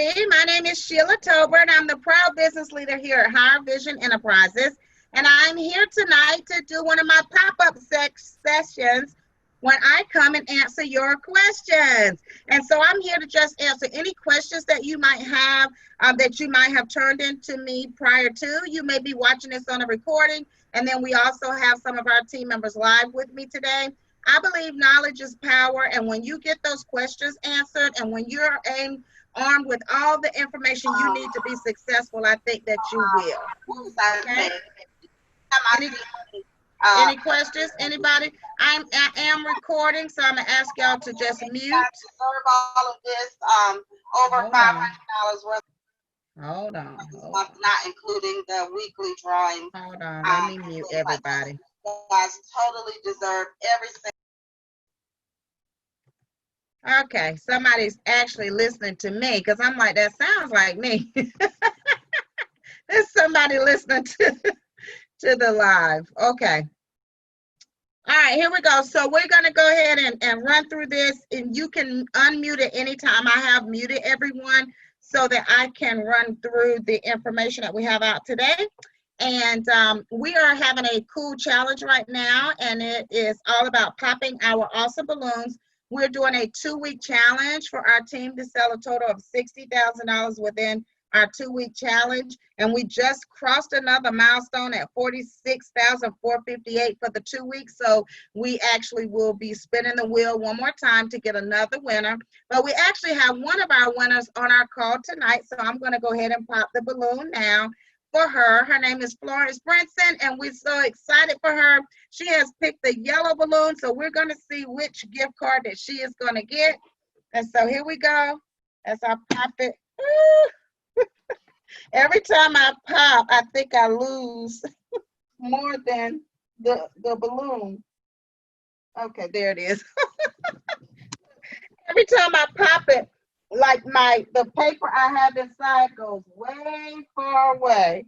everybody. My name is Sheila Tobert. I'm the proud business leader here at Higher Vision Enterprises. And I'm here tonight to do one of my pop-up sessions when I come and answer your questions. And so I'm here to just answer any questions that you might have turned into me prior to. You may be watching this on a recording. And then we also have some of our team members live with me today. I believe knowledge is power, and when you get those questions answered and when you're armed with all the information you need to be successful, I think that you will. Okay? Any questions? Anybody? I am recording, so I'm going to ask y'all to just mute. All of this, over $500 worth. Hold on. Not including the weekly drawing. Hold on. Let me mute everybody. You guys totally deserve every single. Okay, somebody's actually listening to me because I'm like, that sounds like me. There's somebody listening to the live. Okay. All right, here we go. So we're going to go ahead and run through this, and you can unmute at any time. I have muted everyone so that I can run through the information that we have out today. And we are having a cool challenge right now, and it is all about popping our awesome balloons. We're doing a 2-week challenge for our team to sell a total of $60,000 within our 2-week challenge. And we just crossed another milestone at $46,458 for the 2 weeks. So we actually will be spinning the wheel one more time to get another winner. But we actually have one of our winners on our call tonight. So I'm going to go ahead and pop the balloon now for her. Her name is Florence Brinson, and we're so excited for her. She has picked the yellow balloon, so we're going to see which gift card that she is going to get. And so here we go. As I pop it. Every time I pop, I think I lose more than the balloon. Okay, there it is. Every time I pop it, like the paper I have inside goes way far away.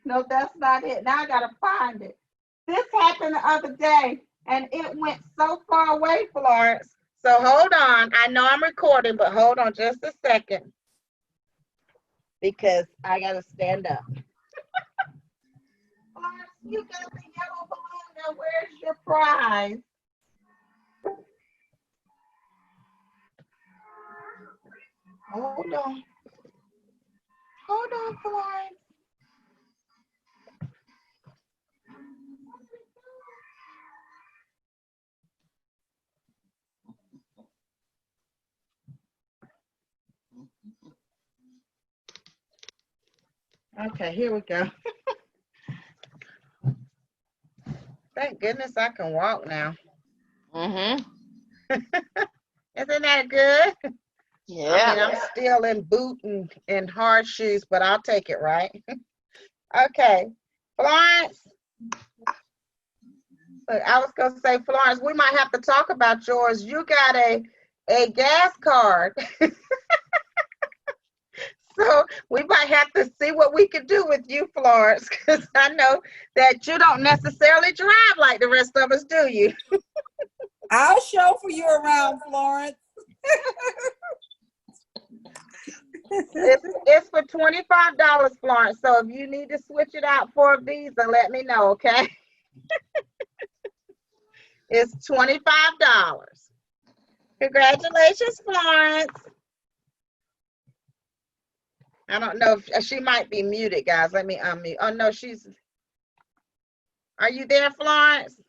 No, that's not it. Now I gotta find it. This happened the other day, and it went so far away, Florence. So hold on. I know I'm recording, but hold on just a second, because I gotta stand up. Florence, you got the yellow balloon. Now where's your prize? Hold on. Hold on, Florence. Okay, here we go. Thank goodness I can walk now. Mm-hmm. Isn't that good? Yeah. I mean, I'm still in boot and hard shoes, but I'll take it, right? Okay, Florence. Look, I was going to say, Florence, we might have to talk about yours. You got a gas card. So we might have to see what we can do with you, Florence, because I know that you don't necessarily drive like the rest of us, do you? I'll show for you around, Florence. It's for $25, Florence. So if you need to switch it out for a Visa, let me know, okay? It's $25. Congratulations, Florence. I don't know if she might be muted, guys. Let me unmute. Oh, no, are you there, Florence?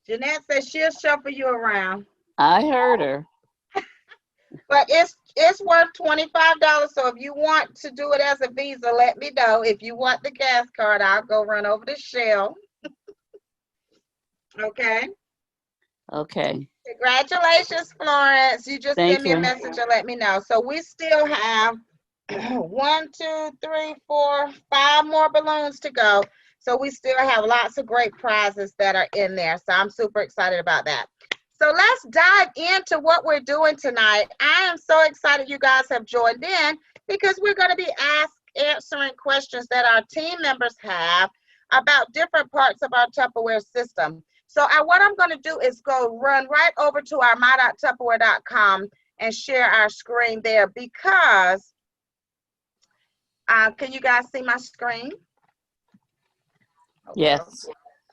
Jeanette says she'll shuffle you around. I heard her. But it's worth $25. So if you want to do it as a Visa, let me know. If you want the gas card, I'll go run over to Shell. Okay. Okay. Congratulations, Florence. You just Thank send me a you. message and let me know. So we still have 1, 2, 3, 4, 5 more balloons to go. So we still have lots of great prizes that are in there. So I'm super excited about that. So let's dive into what we're doing tonight. I am so excited you guys have joined in because we're going to be answering questions that our team members have about different parts of our Tupperware system. So what I'm going to do is run right over to our my.tupperware.com and share our screen there because, can you guys see my screen? Okay. Yes.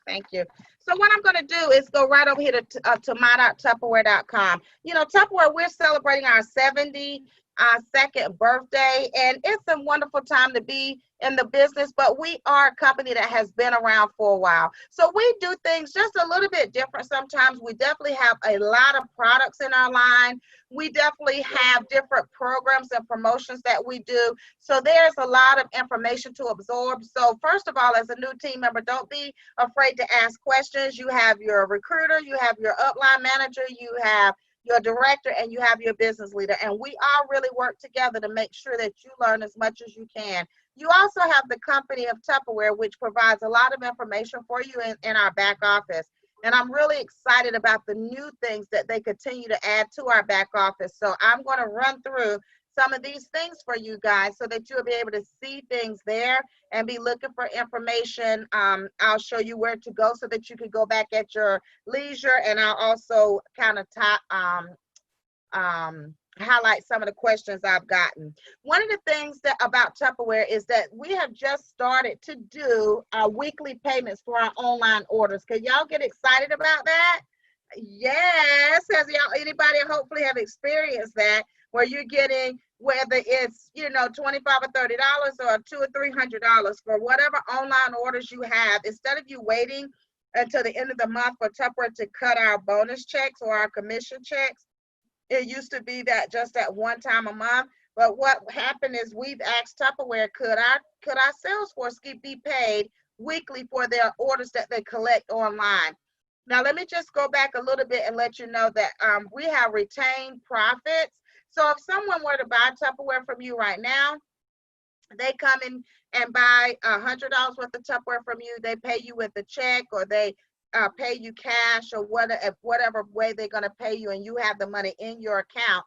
Thank you. So what I'm going to do is go right over here to my.tupperware.com. You know, Tupperware, we're celebrating our 72nd birthday, and it's a wonderful time to be in the business, but we are a company that has been around for a while. So we do things just a little bit different sometimes. We definitely have a lot of products in our line. We definitely have different programs and promotions that we do. So there's a lot of information to absorb. So first of all, as a new team member, don't be afraid to ask questions. You have your recruiter, you have your upline manager, you have your director, and you have your business leader. And we all really work together to make sure that you learn as much as you can. You also have the company of Tupperware, which provides a lot of information for you in our back office. And I'm really excited about the new things that they continue to add to our back office. So I'm going to run through some of these things for you guys so that you'll be able to see things there and be looking for information. I'll show you where to go so that you can go back at your leisure, and I'll also kind of highlight some of the questions I've gotten. One of the things about Tupperware is that we have just started to do our weekly payments for our online orders. Can y'all get excited about that? Yes, anybody hopefully have experienced that, where you're getting, whether it's, you know, $25 or $30 or $200 or $300 for whatever online orders you have. Instead of you waiting until the end of the month for Tupperware to cut our bonus checks or our commission checks, it used to be that just at one time a month. But what happened is we've asked Tupperware, could our sales force be paid weekly for their orders that they collect online? Now, let me just go back a little bit and let you know that we have retained profits. So if someone were to buy Tupperware from you right now, they come in and buy $100 worth of Tupperware from you, they pay you with a check, or they pay you cash, or whatever way they're going to pay you, and you have the money in your account.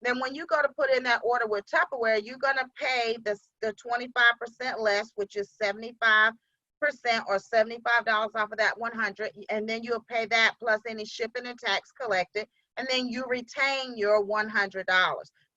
Then when you go to put in that order with Tupperware, you're going to pay the 25% less, which is 75% or $75 off of that 100, and then you'll pay that plus any shipping and tax collected, and then you retain your $100.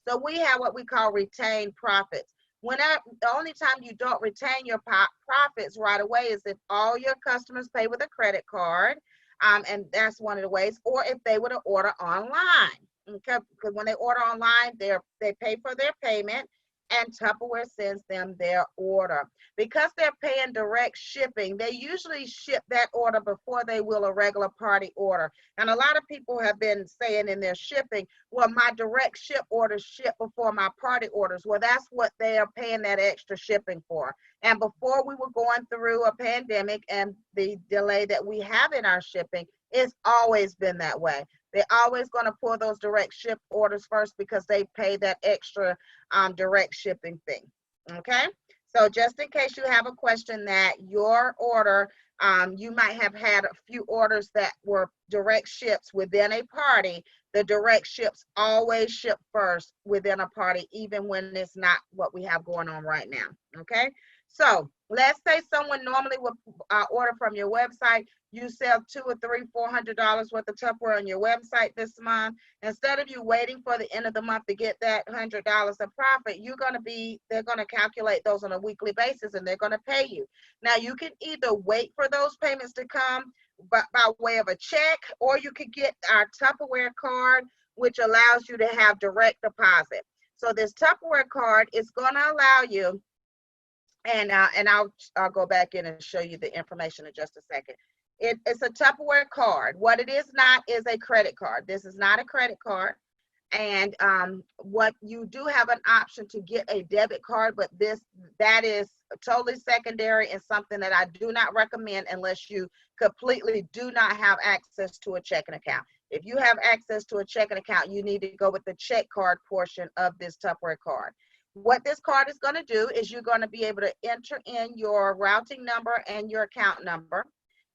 So we have what we call retained profits. The only time you don't retain your profits right away is if all your customers pay with a credit card, and that's one of the ways, or if they were to order online. Okay, because when they order online, they pay for their payment, and Tupperware sends them their order. Because they're paying direct shipping, they usually ship that order before they will a regular party order. And a lot of people have been saying in their shipping, well, my direct ship orders ship before my party orders. Well, that's what they are paying that extra shipping for. And before we were going through a pandemic and the delay that we have in our shipping, it's always been that way. They're always going to pull those direct ship orders first because they pay that extra direct shipping fee. Okay, so just in case you have a question that your order, you might have had a few orders that were direct ships within a party. The direct ships always ship first within a party, even when it's not what we have going on right now. Okay, so let's say someone normally would order from your website. You sell $200 or $300, $400 worth of Tupperware on your website this month. Instead of you waiting for the end of the month to get that $100 of profit, they're going to calculate those on a weekly basis, and they're going to pay you. Now, you can either wait for those payments to come by way of a check, or you could get our Tupperware card, which allows you to have direct deposit. So this Tupperware card is going to allow you, and I'll go back in and show you the information in just a second. It's a Tupperware card. What it is not is a credit card. This is not a credit card. And what you do have an option to get a debit card, but that is totally secondary and something that I do not recommend unless you completely do not have access to a checking account. If you have access to a checking account, you need to go with the check card portion of this Tupperware card. What this card is going to do is you're going to be able to enter in your routing number and your account number.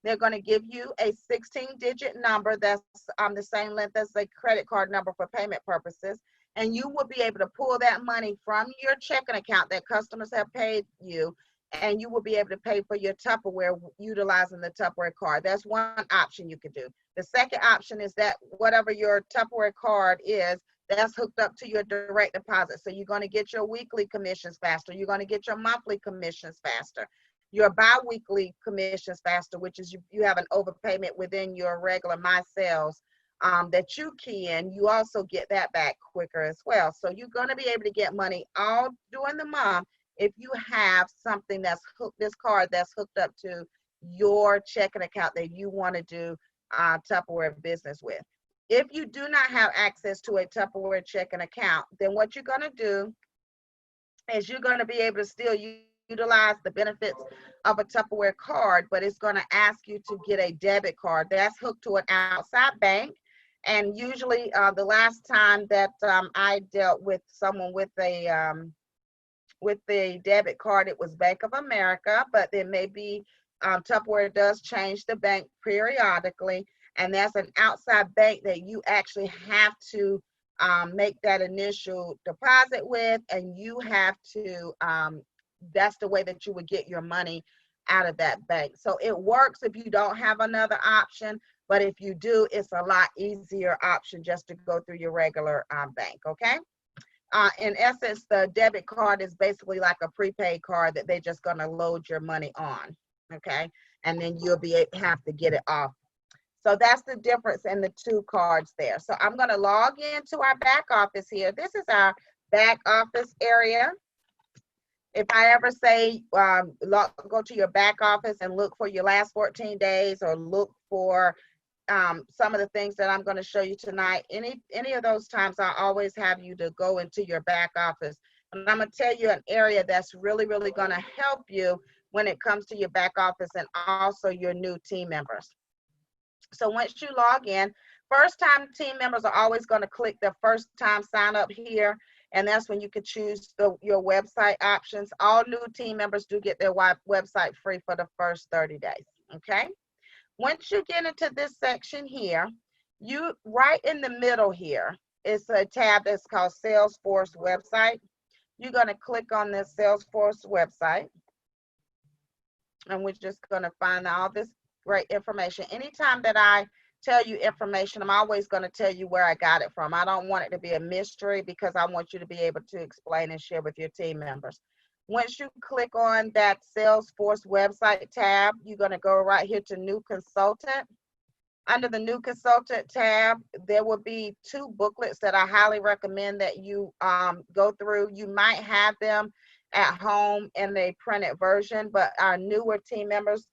They're going to give you a 16-digit number that's the same length as a credit card number for payment purposes. And you will be able to pull that money from your checking account that customers have paid you and you will be able to pay for your Tupperware utilizing the Tupperware card. That's one option you could do. The second option is that whatever your Tupperware card is, that's hooked up to your direct deposit. So you're going to get your weekly commissions faster. You're going to get your monthly commissions faster. Your bi-weekly commissions faster, which is you have an overpayment within your regular My Sales that you key in. You also get that back quicker as well. So you're going to be able to get money all during the month if you have something that's hooked, this card that's hooked up to your checking account that you want to do Tupperware business with. If you do not have access to a Tupperware checking account, then what you're going to do is you're going to be able to still utilize the benefits of a Tupperware card, but it's going to ask you to get a debit card that's hooked to an outside bank. And usually the last time that I dealt with someone with the debit card, it was Bank of America, but there may be Tupperware does change the bank periodically, and that's an outside bank that you actually have to make that initial deposit with, and you have to that's the way that you would get your money out of that bank. So it works if you don't have another option, but if you do, it's a lot easier option just to go through your regular bank, okay? In essence, the debit card is basically like a prepaid card that they're just going to load your money on, okay? And then you'll have to get it off. So that's the difference in the two cards there. So I'm going to log into our back office here. This is our back office area. If I ever say go to your back office and look for your last 14 days or look for some of the things that I'm going to show you tonight, any of those times, I always have you to go into your back office. And I'm going to tell you an area that's really, really going to help you when it comes to your back office and also your new team members. So once you log in, first time team members are always going to click the first time sign up here. And that's when you can choose your website options. All new team members do get their website free for the first 30 days, okay? Once you get into this section here, you right in the middle here, it's a tab that's called Salesforce website. You're going to click on this Salesforce website. And we're just going to find all this great information. Anytime that I tell you information, I'm always going to tell you where I got it from. I don't want it to be a mystery because I want you to be able to explain and share with your team members. Once you click on that Salesforce website tab, you're going to go right here to New Consultant. Under the New Consultant tab, there will be two booklets that I highly recommend that you go through. You might have them at home in a printed version, but our newer team members,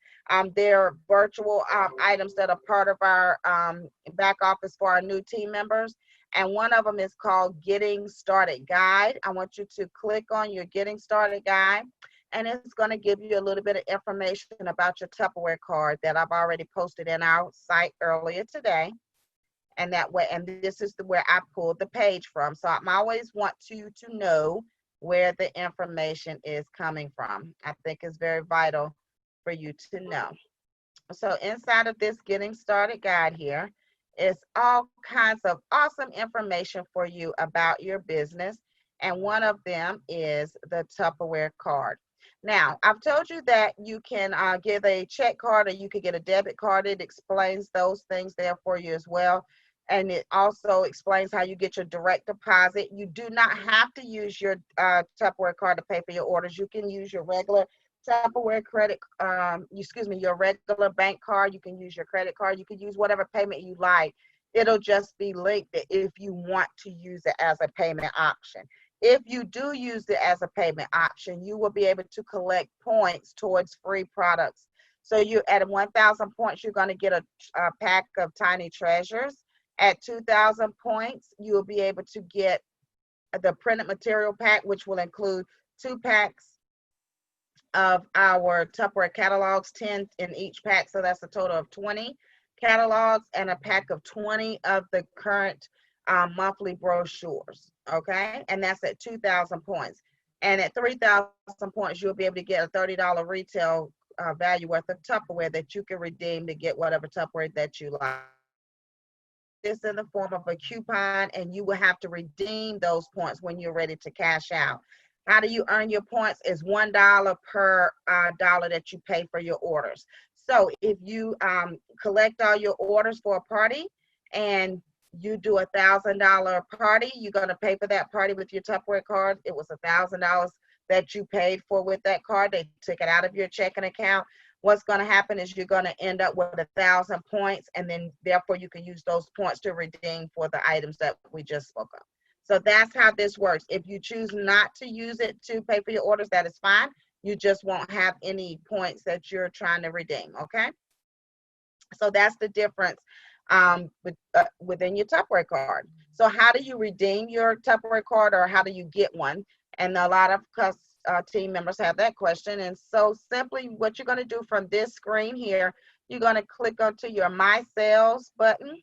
they're virtual items that are part of our back office for our new team members. And one of them is called Getting Started Guide. I want you to click on your Getting Started Guide, and it's going to give you a little bit of information about your Tupperware card that I've already posted in our site earlier today. And that way, and this is where I pulled the page from. So I always want you to know where the information is coming from. I think it's very vital for you to know. So inside of this Getting Started Guide here is all kinds of awesome information for you about your business. And one of them is the Tupperware card. Now, I've told you that you can get a check card or you could get a debit card. It explains those things there for you as well. And it also explains how you get your direct deposit. You do not have to use your Tupperware card to pay for your orders. You can use your regular Tupperware your regular bank card. You can use your credit card. You can use whatever payment you like. It'll just be linked if you want to use it as a payment option. If you do use it as a payment option, you will be able to collect points towards free products. So you at 1,000 points, you're going to get a pack of Tiny Treasures. At 2,000 points, you will be able to get the printed material pack, which will include 2 packs of our Tupperware catalogs, 10 in each pack. So that's a total of 20 catalogs and a pack of 20 of the current monthly brochures. Okay. And that's at 2,000 points. And at 3,000 points, you'll be able to get a $30 retail value worth of Tupperware that you can redeem to get whatever Tupperware that you like. This in the form of a coupon, and you will have to redeem those points when you're ready to cash out. How do you earn your points? Is $1 per dollar that you pay for your orders. So if you collect all your orders for a party and you do $1,000 party, you're going to pay for that party with your Tupperware card. It was $1,000 that you paid for with that card. They took it out of your checking account. What's going to happen is you're going to end up with 1,000 points, and then therefore you can use those points to redeem for the items that we just spoke of. So that's how this works. If you choose not to use it to pay for your orders, that is fine. You just won't have any points that you're trying to redeem, okay? So that's the difference within your Tupperware card. So how do you redeem your Tupperware card, or how do you get one? And a lot of team members have that question. And so simply what you're going to do from this screen here, you're going to click onto your My Sales button.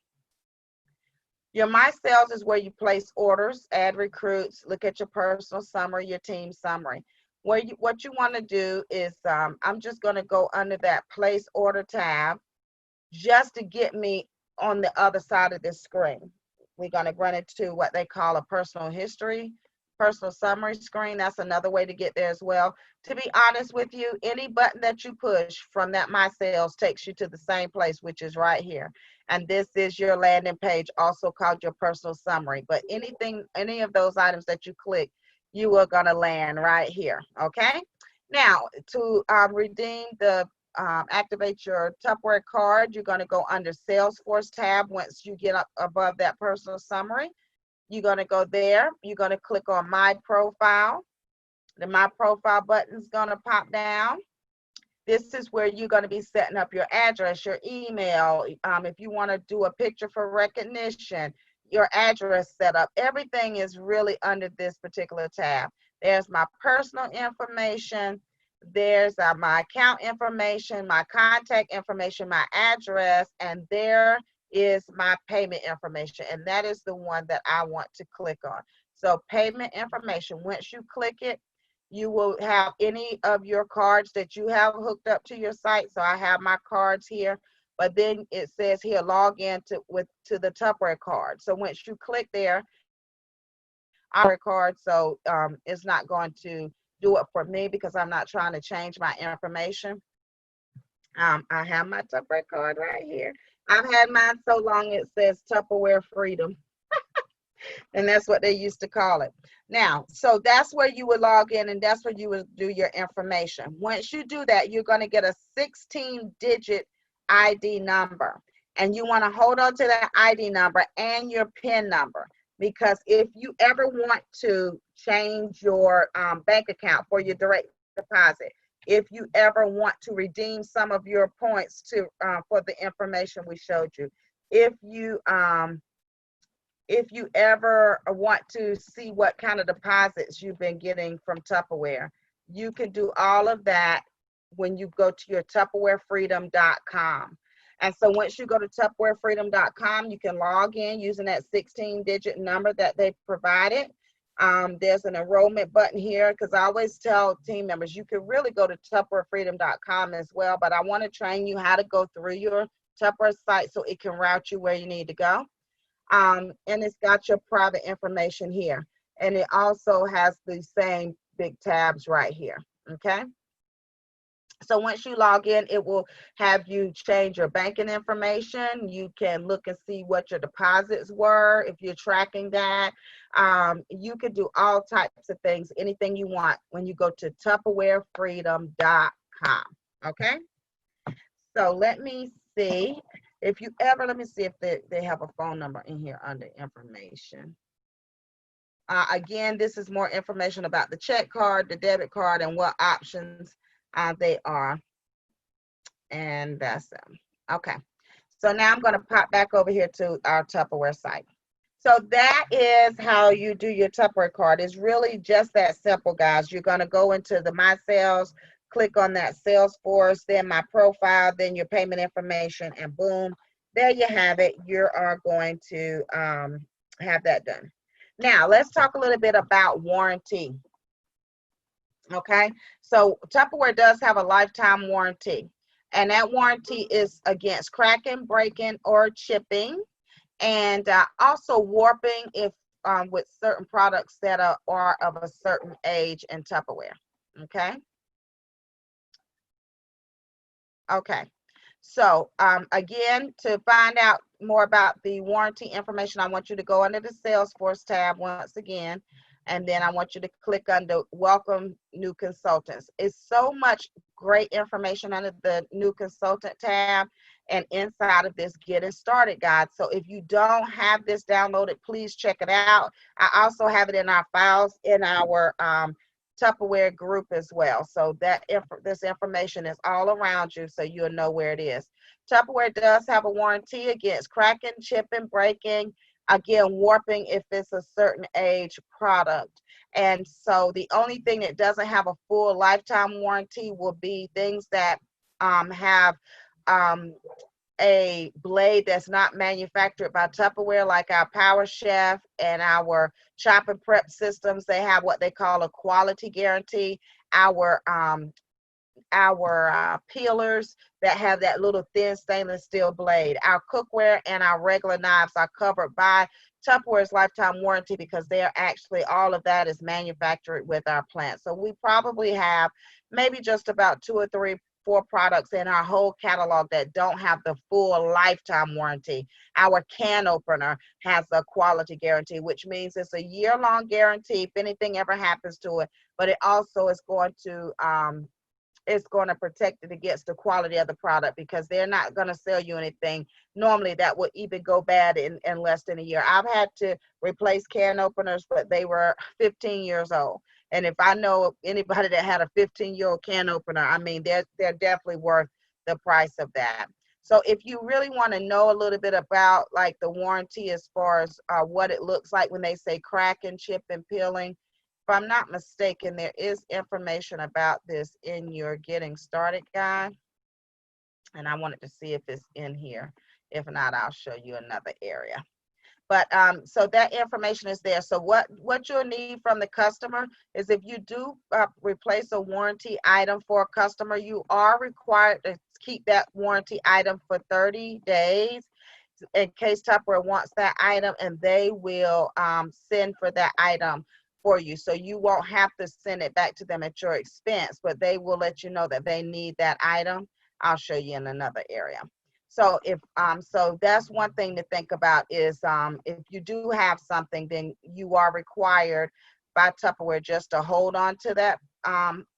Your My Sales is where you place orders, add recruits, look at your personal summary, your team summary. What you want to do is, I'm just going to go under that Place Order tab just to get me on the other side of this screen. We're going to run it to what they call a personal history, personal summary screen. That's another way to get there as well. To be honest with you, any button that you push from that My Sales takes you to the same place, which is right here. And this is your landing page, also called your personal summary. But any of those items that you click, you are going to land right here. Okay. Now, to redeem the activate your Tupperware card, you're going to go under Salesforce tab. Once you get up above that personal summary, you're going to go there. You're going to click on My Profile. The My Profile button is going to pop down. This is where you're going to be setting up your address, your email. If you want to do a picture for recognition, your address setup, everything is really under this particular tab. There's my personal information. There's my account information, my contact information, my address, and there is my payment information. And that is the one that I want to click on. So payment information, once you click it, you will have any of your cards that you have hooked up to your site. So I have my cards here, but then it says here, log in to the Tupperware card. So once you click there, our card, so it's not going to do it for me because I'm not trying to change my information. I have my Tupperware card right here. I've had mine so long it says Tupperware Freedom. And that's what they used to call it. Now, so that's where you would log in, and that's where you would do your information. Once you do that, you're going to get a 16-digit ID number. And you want to hold on to that ID number and your PIN number, because if you ever want to change your bank account for your direct deposit, if you ever want to redeem some of your points to for the information we showed you, if you ever want to see what kind of deposits you've been getting from Tupperware, you can do all of that when you go to your TupperwareFreedom.com. And so once you go to TupperwareFreedom.com, you can log in using that 16-digit number that they provided. There's an enrollment button here, because I always tell team members, you can really go to TupperwareFreedom.com as well, but I want to train you how to go through your Tupperware site so it can route you where you need to go. And it's got your private information here. And it also has the same big tabs right here, okay? So once you log in, it will have you change your banking information. You can look and see what your deposits were if you're tracking that. You can do all types of things, anything you want when you go to TupperwareFreedom.com, okay? So let me see. If you ever, let me see if they have a phone number in here under information. Again, this is more information about the check card, the debit card, and what options they are. And that's them. Okay. So now I'm going to pop back over here to our Tupperware site. So that is how you do your Tupperware card. It's really just that simple, guys. You're going to go into the My Sales, click on that Salesforce, then My Profile, then your payment information, and boom, there you have it. You are going to have that done. Now, let's talk a little bit about warranty. Okay, so Tupperware does have a lifetime warranty, and that warranty is against cracking, breaking, or chipping, and also warping if with certain products that are of a certain age in Tupperware. Okay. Okay. So again, to find out more about the warranty information, I want you to go under the Salesforce tab once again, and then I want you to click under Welcome New Consultants. It's so much great information under the New Consultant tab and inside of this Getting Started guide. So if you don't have this downloaded, please check it out. I also have it in our files in our Tupperware group as well. So that this information is all around you, so you'll know where it is. Tupperware does have a warranty against cracking, chipping, breaking, again, warping if it's a certain age product. And so the only thing that doesn't have a full lifetime warranty will be things that have a blade that's not manufactured by Tupperware, like our Power Chef and our chop and prep systems. They have what they call a quality guarantee. Our peelers that have that little thin stainless steel blade. Our cookware and our regular knives are covered by Tupperware's lifetime warranty because they're actually, all of that is manufactured with our plant. So we probably have maybe just about 2 or 3, 4 products in our whole catalog that don't have the full lifetime warranty. Our can opener has a quality guarantee, which means it's a year-long guarantee if anything ever happens to it, but it also is going to protect it against the quality of the product, because they're not going to sell you anything normally that would even go bad in less than a year. I've had to replace can openers, but they were 15 years old. And if I know anybody that had a 15-year-old can opener, I mean, they're definitely worth the price of that. So if you really want to know a little bit about like the warranty as far as what it looks like when they say cracking, chipping, peeling, if I'm not mistaken, there is information about this in your Getting Started guide. And I wanted to see if it's in here. If not, I'll show you another area. But so that information is there. So what you'll need from the customer is, if you do replace a warranty item for a customer, you are required to keep that warranty item for 30 days in case Tupperware wants that item, and they will send for that item for you. So you won't have to send it back to them at your expense, but they will let you know that they need that item. I'll show you in another area. So if so that's one thing to think about is if you do have something, then you are required by Tupperware just to hold on to that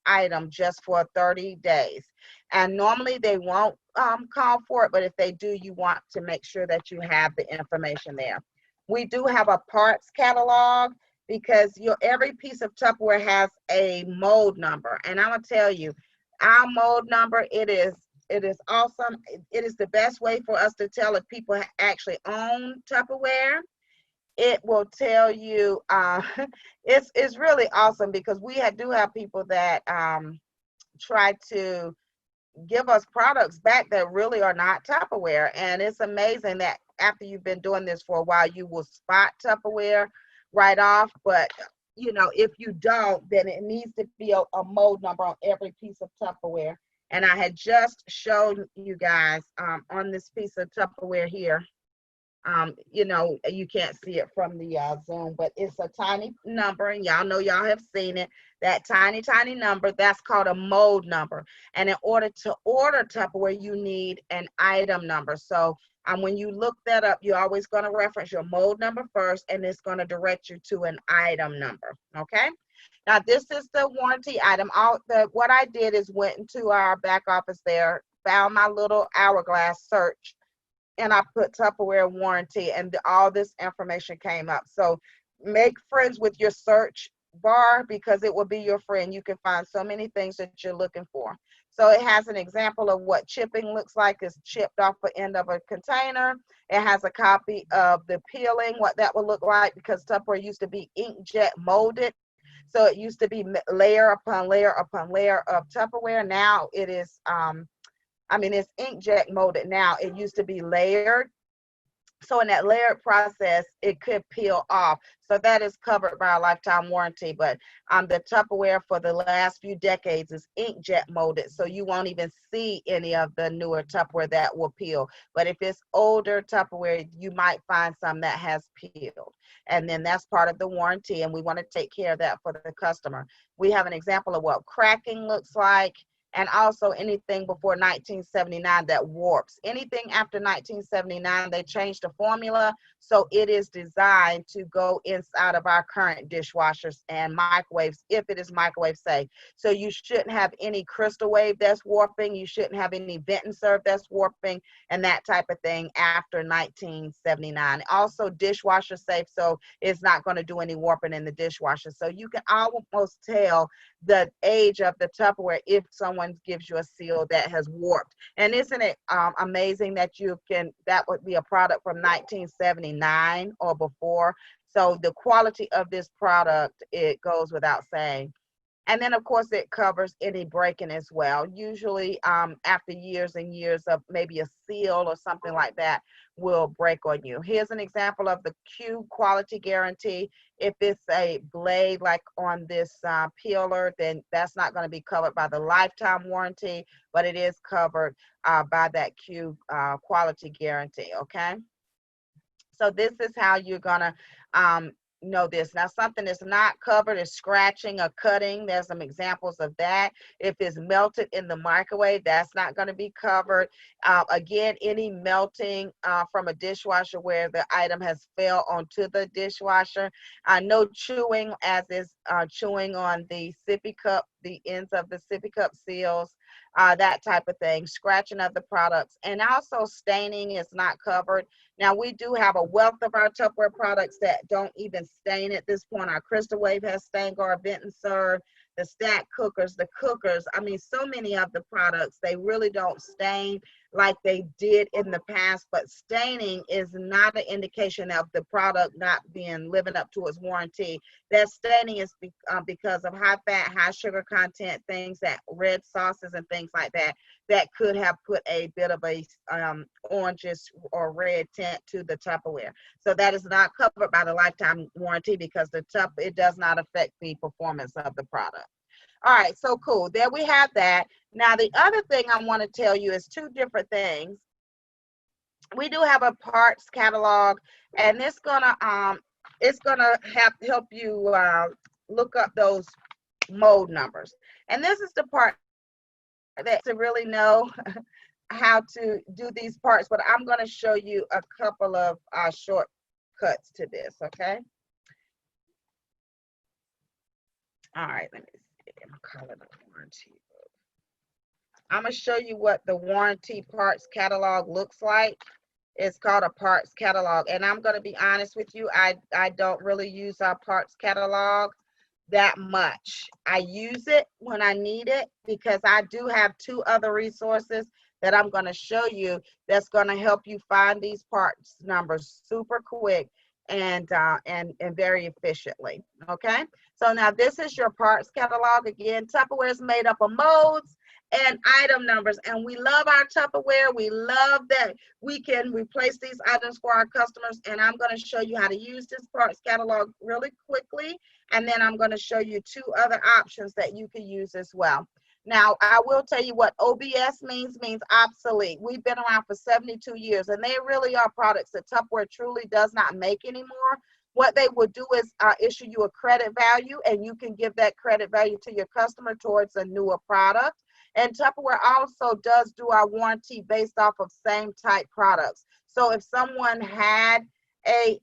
item just for 30 days. And normally they won't call for it, but if they do, you want to make sure that you have the information there. We do have a parts catalog, because every piece of Tupperware has a mold number. And I'm gonna tell you, our mold number, it is awesome. It is the best way for us to tell if people actually own Tupperware. It will tell you, it's really awesome, because we do have people that try to give us products back that really are not Tupperware. And it's amazing that after you've been doing this for a while, you will spot Tupperware right off. But if you don't, then it needs to be a mold number on every piece of Tupperware. And I had just shown you guys on this piece of Tupperware here. You can't see it from the Zoom, but it's a tiny number, and y'all know, y'all have seen it. That tiny, tiny number, that's called a mold number. And in order to order Tupperware, you need an item number. So when you look that up, you're always going to reference your mold number first, and it's going to direct you to an item number. Okay. Now, this is the warranty item. What I did is went into our back office there, found my little hourglass search, and I put Tupperware warranty, and all this information came up. So make friends with your search bar, because it will be your friend. You can find so many things that you're looking for. So it has an example of what chipping looks like. It's chipped off the end of a container. It has a copy of the peeling, what that would look like, because Tupperware used to be inkjet molded. So it used to be layer upon layer upon layer of Tupperware. Now it is, it's inkjet molded now. It used to be layered. So in that layered process, it could peel off. So that is covered by a lifetime warranty. But the Tupperware for the last few decades is inkjet molded, so you won't even see any of the newer Tupperware that will peel. But if it's older Tupperware, you might find some that has peeled. And then that's part of the warranty, and we want to take care of that for the customer. We have an example of what cracking looks like, and also anything before 1979 that warps. Anything after 1979, they changed the formula, so it is designed to go inside of our current dishwashers and microwaves if it is microwave safe. So you shouldn't have any crystal wave that's warping, you shouldn't have any vent and serve that's warping, and that type of thing after 1979. Also dishwasher safe, so it's not going to do any warping in the dishwasher. So you can almost tell the age of the Tupperware if someone gives you a seal that has warped. And isn't it amazing that that would be a product from 1979 or before? So the quality of this product, it goes without saying. And then, of course, it covers any breaking as well. Usually after years and years of maybe a seal or something like that will break on you. Here's an example of the Q quality guarantee. If it's a blade like on this peeler, then that's not going to be covered by the lifetime warranty, but it is covered by that Q quality guarantee, okay? So this is how you're going to know this. Now, something that's not covered is scratching or cutting. There's some examples of that. If it's melted in the microwave, that's not going to be covered. Again, any melting from a dishwasher where the item has fell onto the dishwasher. No chewing, as is chewing on the sippy cup, the ends of the sippy cup seals. That type of thing, scratching of the products, and also staining is not covered. Now, we do have a wealth of our Tupperware products that don't even stain at this point. Our Crystal Wave has stain guard, vent and serve, the stack cookers, the cookers. I mean, so many of the products, they really don't stain like they did in the past, but staining is not an indication of the product not being living up to its warranty. That staining is because of high fat, high sugar content, things that red sauces and things like that, that could have put a bit of a orangish or red tint to the Tupperware. So that is not covered by the lifetime warranty because it does not affect the performance of the product. All right, so cool. There we have that. Now, the other thing I want to tell you is two different things. We do have a parts catalog, and it's gonna help you look up those mode numbers. And this is the part that to really know how to do these parts, but I'm going to show you a couple of shortcuts to this, okay? All right, let me see. I'm calling it a warranty book. I'm going to show you what the warranty parts catalog looks like. It's called a parts catalog, and I'm going to be honest with you, I don't really use our parts catalog that much. I use it when I need it because I do have two other resources that I'm going to show you that's going to help you find these parts numbers super quick and very efficiently. Okay, so now this is your parts catalog. Again, Tupperware is made up of modes and item numbers, and we love our Tupperware. We love that we can replace these items for our customers, and I'm going to show you how to use this parts catalog really quickly, and then I'm going to show you two other options that you can use as well. Now, I will tell you what OBS means obsolete. We've been around for 72 years, and they really are products that Tupperware truly does not make anymore. What they will do is issue you a credit value, and you can give that credit value to your customer towards a newer product. And Tupperware also does do our warranty based off of same type products. So if someone had a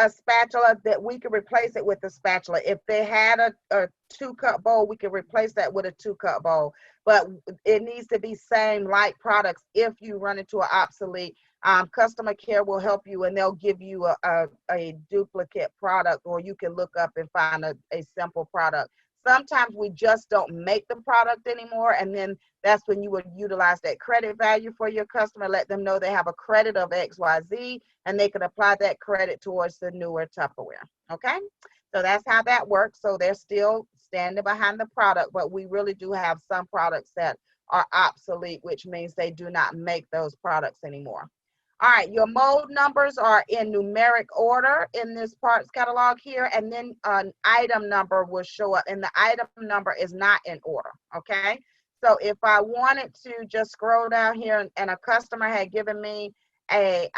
spatula, that we could replace it with a spatula. If they had a 2-cup bowl, we could replace that with a 2-cup bowl. But it needs to be same like products. If you run into an obsolete, customer care will help you, and they'll give you a duplicate product, or you can look up and find a simple product. Sometimes we just don't make the product anymore, and then that's when you would utilize that credit value for your customer, let them know they have a credit of XYZ, and they can apply that credit towards the newer Tupperware, okay? So that's how that works. So they're still standing behind the product, but we really do have some products that are obsolete, which means they do not make those products anymore. All right, your mode numbers are in numeric order in this parts catalog here, and then an item number will show up, and the item number is not in order, okay? So if I wanted to just scroll down here and a customer had given me a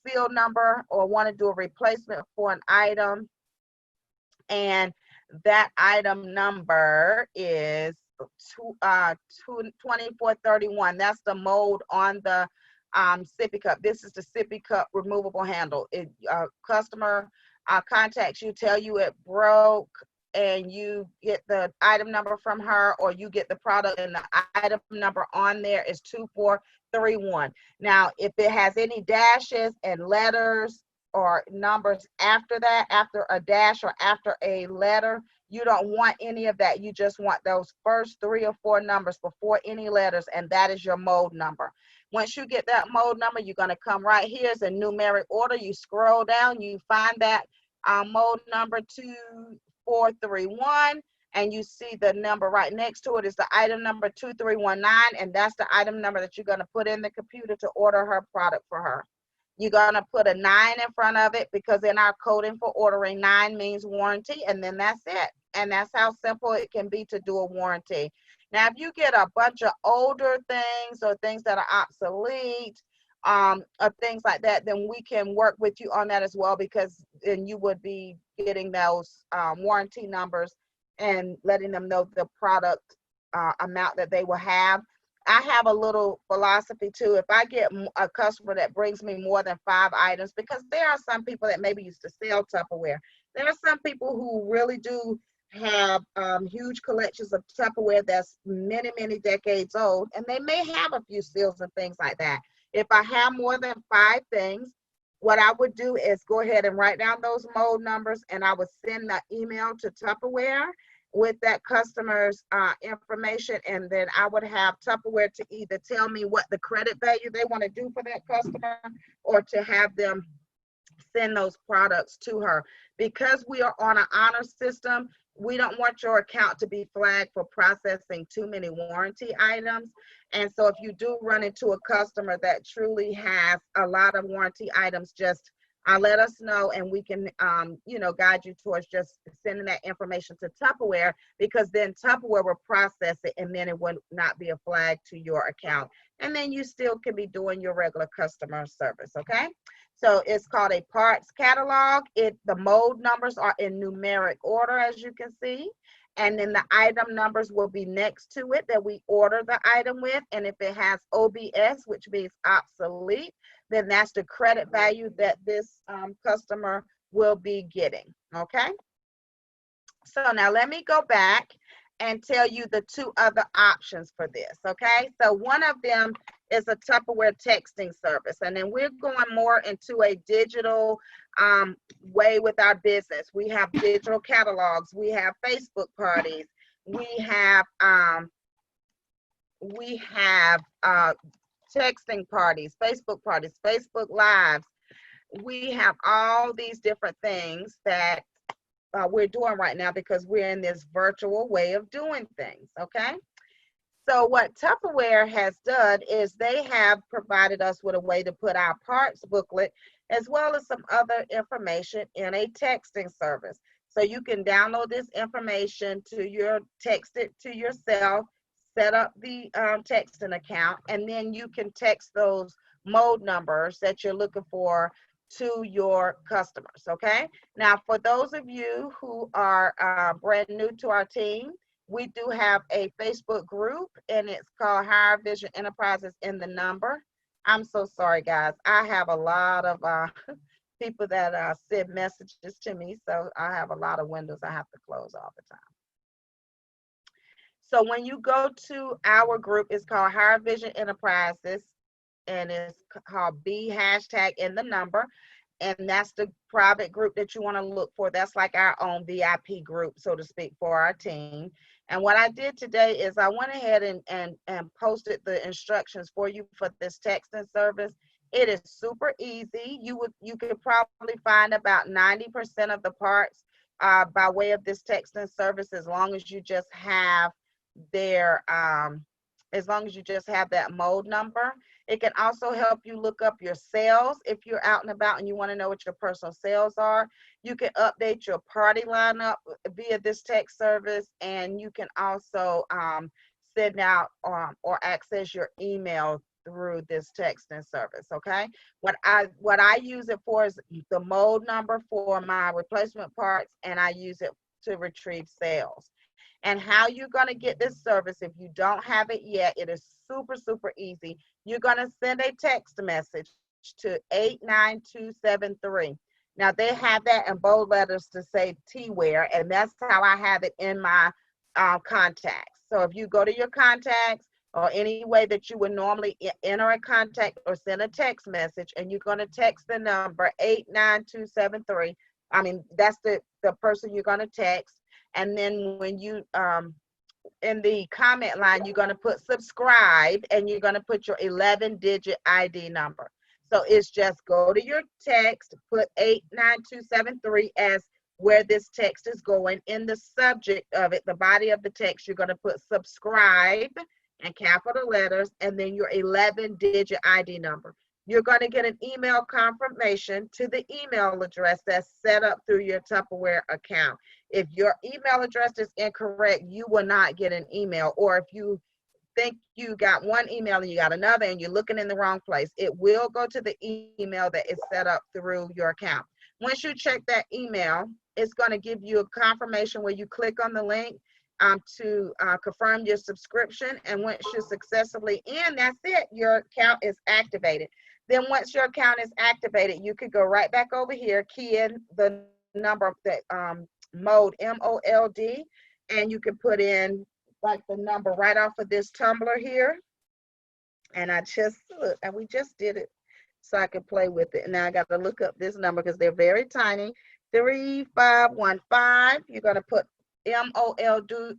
seal number or want to do a replacement for an item, and that item number is 2431. That's the mode on the sippy cup. This is the sippy cup removable handle. It customer contacts you, tell you it broke, and you get the item number from her, or you get the product, and the item number on there is 2431. Now, if it has any dashes and letters or numbers after that, after a dash or after a letter, you don't want any of that. You just want those first 3 or 4 numbers before any letters, and that is your mode number. Once you get that mode number, you're going to come right here. It's in numeric order. You scroll down, you find that mode number 2431, and you see the number right next to it is the item number 2319, and that's the item number that you're going to put in the computer to order her product for her. You're going to put a 9 in front of it, because in our coding for ordering, 9 means warranty, and then that's it. And that's how simple it can be to do a warranty. Now, if you get a bunch of older things or things that are obsolete, or things like that, then we can work with you on that as well, because then you would be getting those warranty numbers and letting them know the product amount that they will have. I have a little philosophy too. If I get a customer that brings me more than 5 items, because there are some people that maybe used to sell Tupperware. There are some people who really do have huge collections of Tupperware that's many, many decades old, and they may have a few seals and things like that. If I have more than 5 things, what I would do is go ahead and write down those mode numbers, and I would send the email to Tupperware with that customer's information, and then I would have Tupperware to either tell me what the credit value they want to do for that customer, or to have them send those products to her. Because we are on an honor system, we don't want your account to be flagged for processing too many warranty items. And so if you do run into a customer that truly has a lot of warranty items, just let us know, and we can, guide you towards just sending that information to Tupperware, because then Tupperware will process it, and then it would not be a flag to your account. And then you still can be doing your regular customer service, okay? So it's called a parts catalog. The mode numbers are in numeric order, as you can see. And then the item numbers will be next to it that we order the item with. And if it has OBS, which means obsolete, then that's the credit value that this customer will be getting, okay? So now let me go back and tell you the 2 other options for this, okay? So one of them is a Tupperware texting service, and then we're going more into a digital way with our business. We have digital catalogs, we have Facebook parties, we have texting parties, Facebook Lives. We have all these different things that we're doing right now, because we're in this virtual way of doing things, okay? So what Tupperware has done is they have provided us with a way to put our parts booklet as well as some other information in a texting service. So you can download this information text it to yourself, set up the texting account, and then you can text those mode numbers that you're looking for to your customers, okay? Now, for those of you who are brand new to our team, we do have a Facebook group, and it's called Higher Vision Enterprises in the number. I'm so sorry, guys. I have a lot of people that send messages to me, so I have a lot of windows I have to close all the time. So when you go to our group, it's called Higher Vision Enterprises, and it's called B# in the number. And that's the private group that you want to look for. That's like our own VIP group, so to speak, for our team. And what I did today is I went ahead and posted the instructions for you for this texting service. It is super easy. You could probably find about 90% of the parts by way of this texting service, as long as you just have that mode number. It can also help you look up your sales if you're out and about and you want to know what your personal sales are. You can update your party lineup via this text service, and you can also send out or access your email through this texting service. Okay, what I use it for is the mode number for my replacement parts, and I use it to retrieve sales. And how you're going to get this service, if you don't have it yet, it is super, super easy. You're going to send a text message to 89273. Now, they have that in bold letters to say T-Ware, and that's how I have it in my contacts. So if you go to your contacts or any way that you would normally enter a contact or send a text message, and you're going to text the number 89273. I mean, that's the person you're going to text. And then when you, in the comment line, you're going to put subscribe, and you're going to put your 11-digit ID number. So it's just go to your text, put 89273 as where this text is going. In the subject of it, the body of the text, you're going to put subscribe in capital letters, and then your 11-digit ID number. You're going to get an email confirmation to the email address that's set up through your Tupperware account. If your email address is incorrect, you will not get an email. Or if you think you got one email and you got another and you're looking in the wrong place, it will go to the email that is set up through your account. Once you check that email, it's going to give you a confirmation where you click on the link to confirm your subscription. And once you're successfully in, that's it. Your account is activated. Then once your account is activated, you could go right back over here, key in the number that mode, MOLD, and you can put in like the number right off of this tumbler here. And I just look, and we just did it so I could play with it. And now I got to look up this number because they're very tiny. 3515. You're going to put MOLD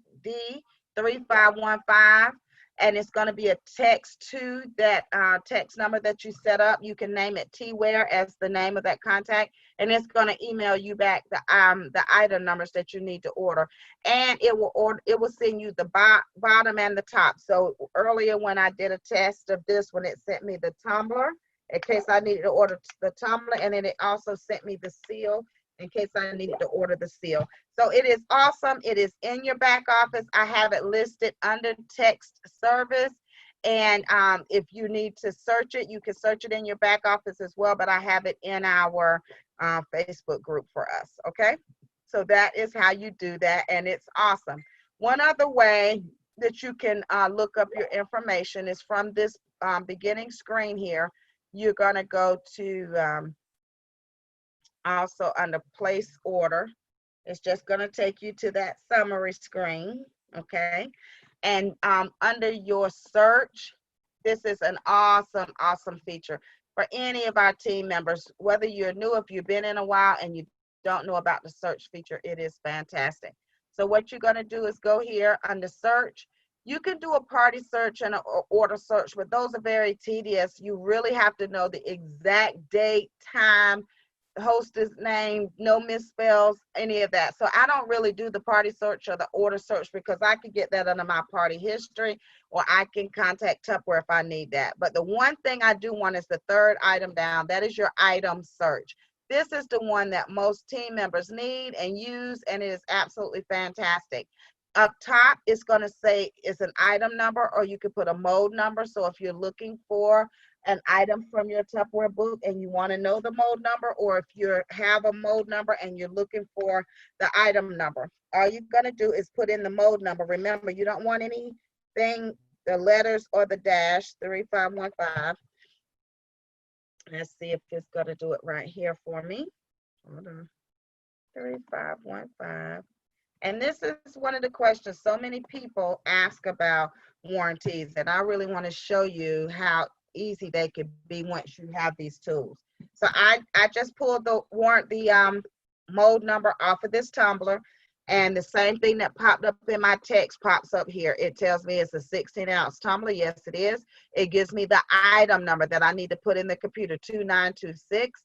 3515. And it's going to be a text to that text number that you set up. You can name it T-Ware as the name of that contact, and it's going to email you back the item numbers that you need to order, and it will send you the bottom and the top. So earlier when I did a test of this one, it sent me the tumbler in case I needed to order the tumbler, and then it also sent me the seal in case I needed to order the seal. So it is awesome. It is in your back office. I have it listed under text service. And if you need to search it, you can search it in your back office as well, but I have it in our Facebook group for us, okay? So that is how you do that, and it's awesome. One other way that you can look up your information is from this beginning screen here. You're gonna go to also under place order. It's just going to take you to that summary screen, okay? And under your search, this is an awesome, awesome feature for any of our team members. Whether you're new, if you've been in a while and you don't know about the search feature, it is fantastic. So what you're going to do is go here under search. You can do a party search and an order search, but those are very tedious. You really have to know the exact date, time, hostess name, no misspells, any of that. So I don't really do the party search or the order search because I could get that under my party history, or I can contact Tupperware if I need that. But the one thing I do want is the third item down. That is your item search. This is the one that most team members need and use, and it is absolutely fantastic. Up top, it's going to say it's an item number, or you could put a mode number. So if you're looking for an item from your Tupperware book and you want to know the mode number, or if you have a mode number and you're looking for the item number, all you're going to do is put in the mode number. Remember, you don't want anything, the letters or the dash, 3515. Let's see if it's going to do it right here for me. Hold on. 3515. And this is one of the questions so many people ask about warranties, and I really want to show you how easy they could be once you have these tools. So I just pulled the mode number off of this tumbler, and the same thing that popped up in my text pops up here. It tells me it's a 16-ounce tumbler. Yes, it is. It gives me the item number that I need to put in the computer, 2926.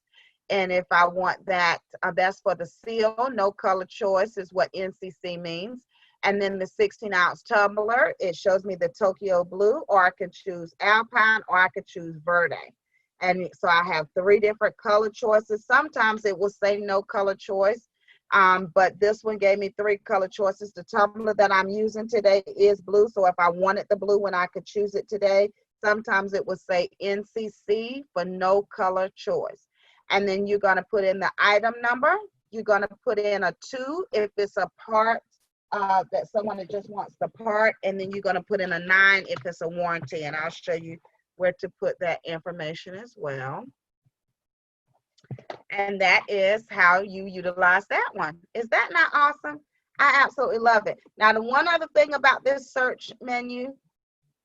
And if I want that, that's for the seal. No color choice is what NCC means. And then the 16-ounce tumbler, it shows me the Tokyo Blue, or I can choose Alpine, or I could choose Verde. And so I have 3 different color choices. Sometimes it will say no color choice, but this one gave me 3 color choices. The tumbler that I'm using today is blue, so if I wanted the blue one, I could choose it today. Sometimes it would say NCC for no color choice. And then you're gonna put in the item number. You're gonna put in a 2 if it's a part that someone that just wants the part, and then you're gonna put in a 9 if it's a warranty, and I'll show you where to put that information as well. And that is how you utilize that one. Is that not awesome? I absolutely love it. Now, the one other thing about this search menu,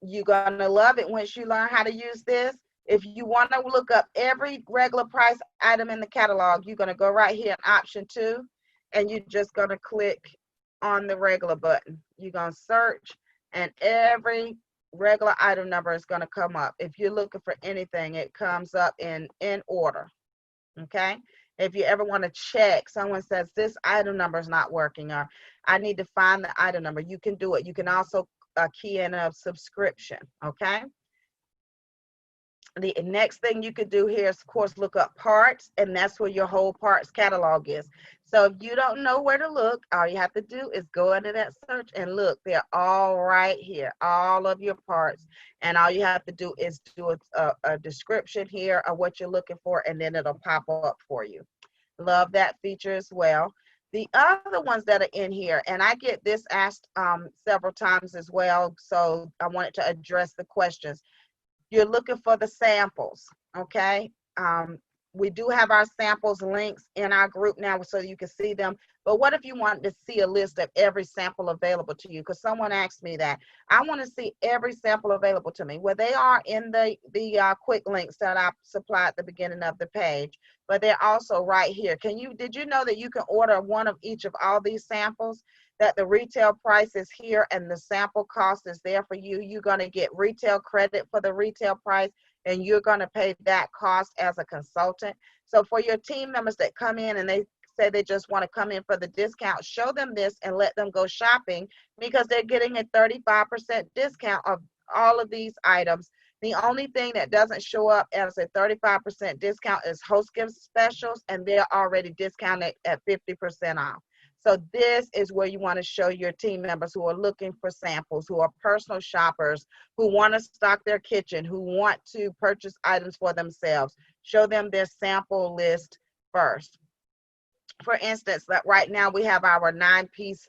you're gonna love it once you learn how to use this. If you want to look up every regular price item in the catalog, you're gonna go right here in option 2, and you're just gonna click on the regular button. You're gonna search, and every regular item number is gonna come up. If you're looking for anything, it comes up in order. Okay. If you ever want to check, someone says this item number is not working, or I need to find the item number, you can do it. You can also key in a subscription. Okay. The next thing you could do here is, of course, look up parts, and that's where your whole parts catalog is. So if you don't know where to look, all you have to do is go into that search and look. They're all right here, all of your parts. And all you have to do is do a description here of what you're looking for, and then it'll pop up for you. Love that feature as well. The other ones that are in here, and I get this asked several times as well, so I wanted to address the questions. You're looking for the samples, okay? We do have our samples links in our group now so you can see them. But what if you wanted to see a list of every sample available to you? Because someone asked me that. I want to see every sample available to me. Well, they are in the quick links that I supply at the beginning of the page, but they're also right here. Did you know that you can order one of each of all these samples? That the retail price is here and the sample cost is there for you. You're going to get retail credit for the retail price, and you're going to pay that cost as a consultant. So for your team members that come in and they say they just want to come in for the discount, show them this and let them go shopping, because they're getting a 35% discount of all of these items. The only thing that doesn't show up as a 35% discount is host gift specials, and they're already discounted at 50% off. So this is where you want to show your team members who are looking for samples, who are personal shoppers, who want to stock their kitchen, who want to purchase items for themselves. Show them their sample list first. For instance, that right now we have our 9-piece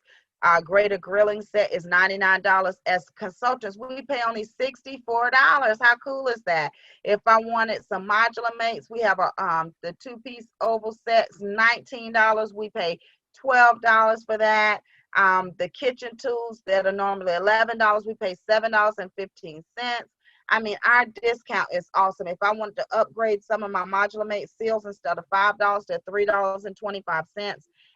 greater grilling set is $99. As consultants, we pay only $64. How cool is that? If I wanted some modular mates, we have the 2-piece oval sets, $19. We pay $12 for that. The kitchen tools that are normally $11, we pay $7.15. I mean, our discount is awesome. If I wanted to upgrade some of my modular mate seals, instead of $5 to $3.25,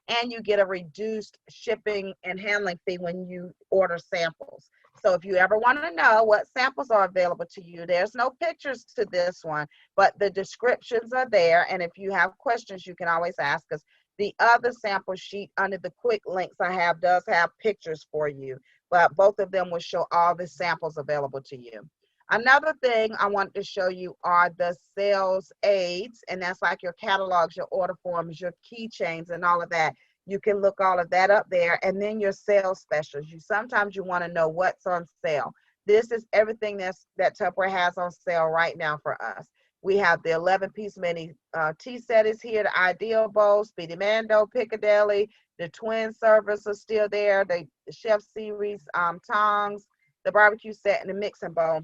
and you get a reduced shipping and handling fee when you order samples. So if you ever want to know what samples are available to you, there's no pictures to this one, but the descriptions are there. And if you have questions, you can always ask us. The other sample sheet under the quick links I have does have pictures for you, but both of them will show all the samples available to you. Another thing I want to show you are the sales aids, and that's like your catalogs, your order forms, your keychains, and all of that. You can look all of that up there, and then your sales specials. Sometimes you want to know what's on sale. This is everything that Tupperware has on sale right now for us. We have the 11-piece mini tea set is here, the Ideal Bowl, Speedy Mando, Piccadilly, the twin servers are still there, the Chef Series tongs, the barbecue set, and the mixing bowl.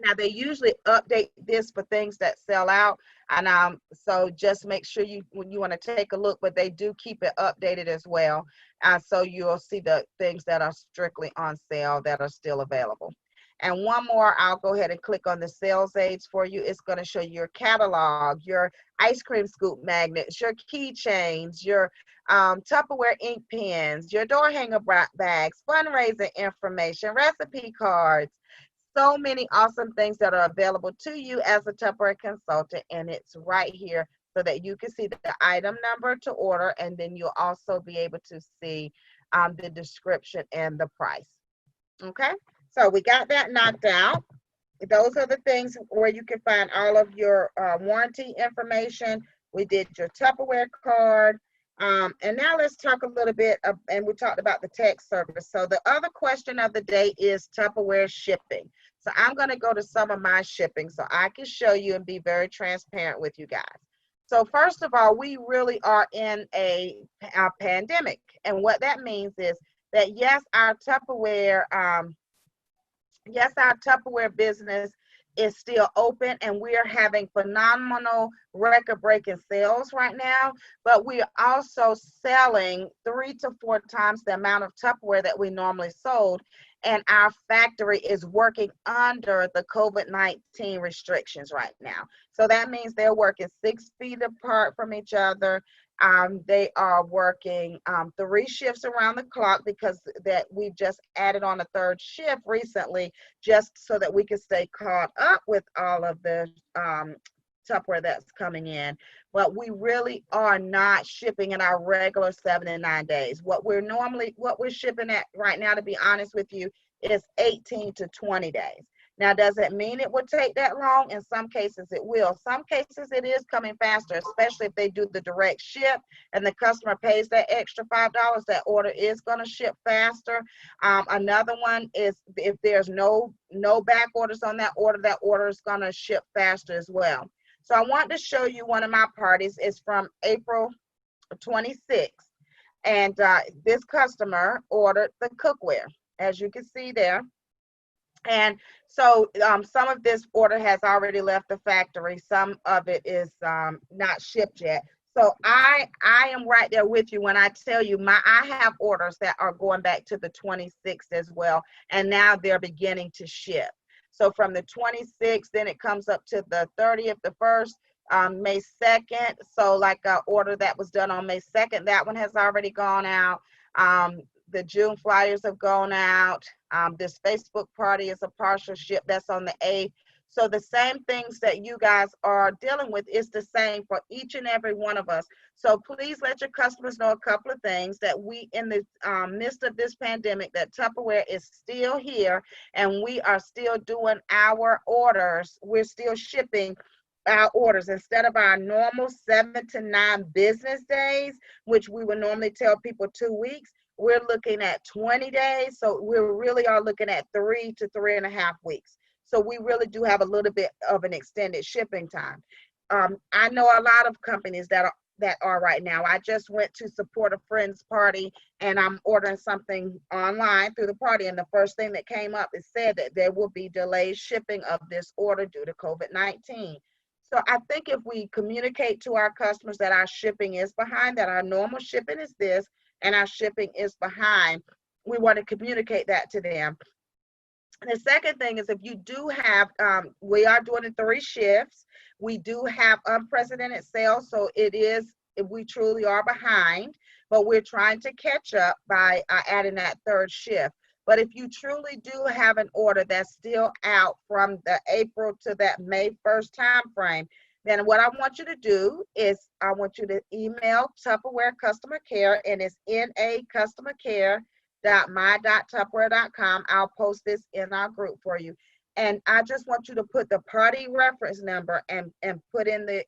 Now, they usually update this for things that sell out, and so just make sure when you want to take a look, but they do keep it updated as well. So you'll see the things that are strictly on sale that are still available. And one more, I'll go ahead and click on the sales aids for you. It's going to show your catalog, your ice cream scoop magnets, your keychains, your Tupperware ink pens, your door hanger bags, fundraising information, recipe cards. So many awesome things that are available to you as a Tupperware consultant, and it's right here so that you can see the item number to order, and then you'll also be able to see the description and the price. Okay, so we got that knocked out. Those are the things where you can find all of your warranty information. We did your Tupperware card. And now let's talk a little bit, and we talked about the text service. So the other question of the day is Tupperware shipping. So I'm going to go to some of my shipping so I can show you and be very transparent with you guys. So first of all, we really are in a pandemic. And what that means is that yes, our Tupperware business is still open, and we are having phenomenal record-breaking sales right now, but we are also selling 3 to 4 times the amount of Tupperware that we normally sold, and our factory is working under the COVID-19 restrictions right now. So that means they're working 6 feet apart from each other. They are working 3 shifts around the clock because that we've just added on a 3rd shift recently, just so that we can stay caught up with all of the Tupperware that's coming in. But we really are not shipping in our regular 7 and 9 days. What we're shipping at right now, to be honest with you, is 18 to 20 days. Now, does it mean it will take that long? In some cases, it will. Some cases, it is coming faster, especially if they do the direct ship and the customer pays that extra $5, that order is going to ship faster. Another one is if there's no back orders on that order is going to ship faster as well. So I want to show you one of my parties. It's from April 26th. And this customer ordered the cookware, as you can see there. And so some of this order has already left the factory. Some of it is not shipped yet. So I am right there with you when I tell you I have orders that are going back to the 26th as well. And now they're beginning to ship. So from the 26th, then it comes up to the 30th, the 1st, May 2nd. So like an order that was done on May 2nd, that one has already gone out. The June flyers have gone out. This Facebook party is a partial ship. That's on the 8th. So the same things that you guys are dealing with is the same for each and every one of us. So please let your customers know a couple of things, that we, in the midst of this pandemic, that Tupperware is still here and we are still doing our orders. We're still shipping our orders instead of our normal 7 to 9 business days, which we would normally tell people 2 weeks. We're looking at 20 days. So we really are looking at 3 to 3.5 weeks. So we really do have a little bit of an extended shipping time. I know a lot of companies that are right now. I just went to support a friend's party and I'm ordering something online through the party. And the first thing that came up is said that there will be delayed shipping of this order due to COVID-19. So I think if we communicate to our customers that our shipping is behind, that our normal shipping is this, and our shipping is behind, we want to communicate that to them. The second thing is, if you do have, we are doing it 3 shifts. We do have unprecedented sales, so we truly are behind, but we're trying to catch up by adding that 3rd shift. But if you truly do have an order that's still out from the April to that May 1st time frame, then what I want you to do is I want you to email Tupperware Customer Care, and it's nacustomercare.my.tupperware.com. I'll post this in our group for you. And I just want you to put the party reference number and put in the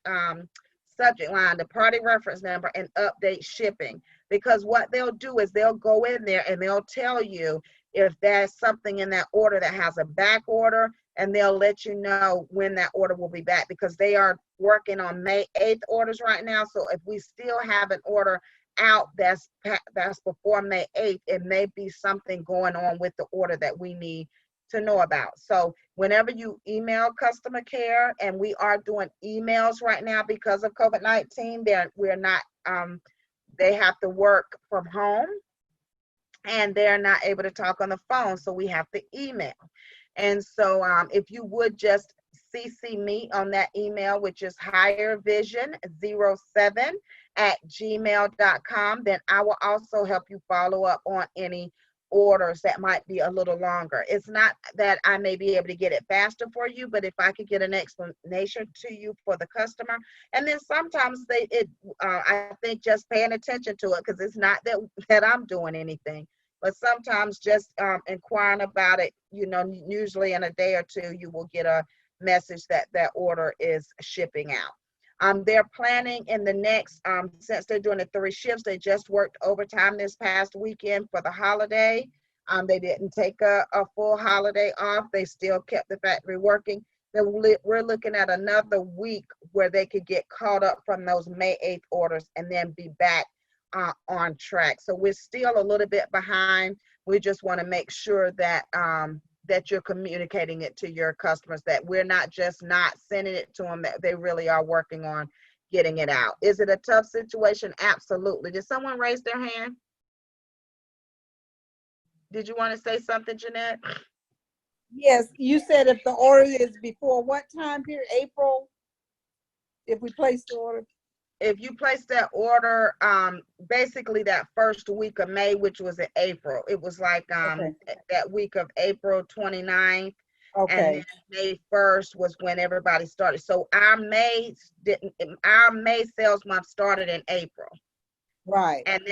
subject line, the party reference number, and update shipping. Because what they'll do is they'll go in there and they'll tell you if there's something in that order that has a back order, and they'll let you know when that order will be back, because they are working on May 8th orders right now. So if we still have an order out that's before May 8th, it may be something going on with the order that we need to know about. So whenever you email customer care, and we are doing emails right now because of COVID-19, they have to work from home and they're not able to talk on the phone, so we have to email. And so if you would just CC me on that email, which is highervision07@gmail.com, then I will also help you follow up on any orders that might be a little longer. It's not that I may be able to get it faster for you, but if I could get an explanation to you for the customer, and then sometimes I think just paying attention to it, because it's not that I'm doing anything, but sometimes just inquiring about it, usually in a day or two, you will get a message that that order is shipping out. They're planning in the next, since they're doing the 3 shifts, they just worked overtime this past weekend for the holiday. They didn't take a full holiday off. They still kept the factory working. We're looking at another week where they could get caught up from those May 8th orders and then be back on track. So we're still a little bit behind. We just want to make sure that that you're communicating it to your customers, that we're not just not sending it to them, that they really are working on getting it out. Is it a tough situation? Absolutely. Did someone raise their hand? Did you want to say something, Jeanette? Yes, you said if the order is before what time period? April? If we place the order? If you place that order, basically that first week of May, which was in April, it was like that week of April 29th. Okay. And then May 1st was when everybody started. So our May sales month started in April. Right. And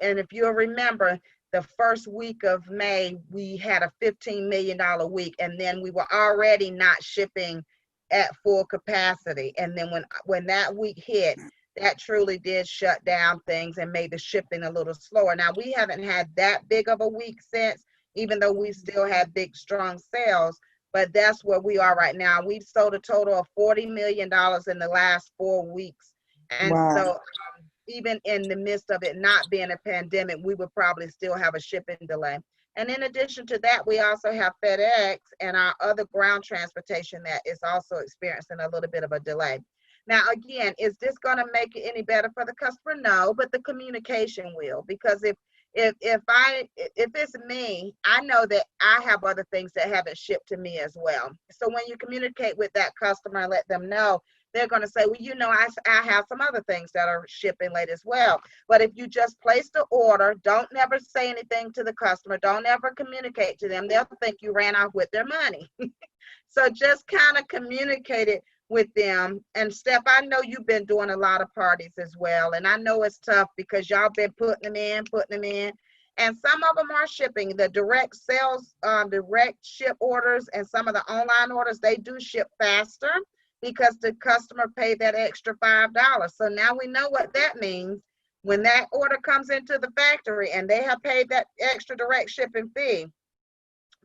if you'll remember, the first week of May, we had a $15 million week, and then we were already not shipping at full capacity. And then when that week hit, that truly did shut down things and made the shipping a little slower. Now, we haven't had that big of a week since, even though we still have big, strong sales, but that's where we are right now. We've sold a total of $40 million in the last 4 weeks. And wow. So even in the midst of it not being a pandemic, we would probably still have a shipping delay. And in addition to that, we also have FedEx and our other ground transportation that is also experiencing a little bit of a delay. Now, again, is this going to make it any better for the customer? No, but the communication will, because if it's me, I know that I have other things that haven't shipped to me as well. So when you communicate with that customer and let them know, they're going to say, well, I have some other things that are shipping late as well. But if you just place the order, don't never say anything to the customer, don't ever communicate to them, they'll think you ran off with their money. So just kind of communicate it with them. And Steph, I know you've been doing a lot of parties as well. And I know it's tough because y'all been putting them in. And some of them are shipping. The direct sales, direct ship orders and some of the online orders, they do ship faster because the customer paid that extra $5. So now we know what that means. When that order comes into the factory and they have paid that extra direct shipping fee,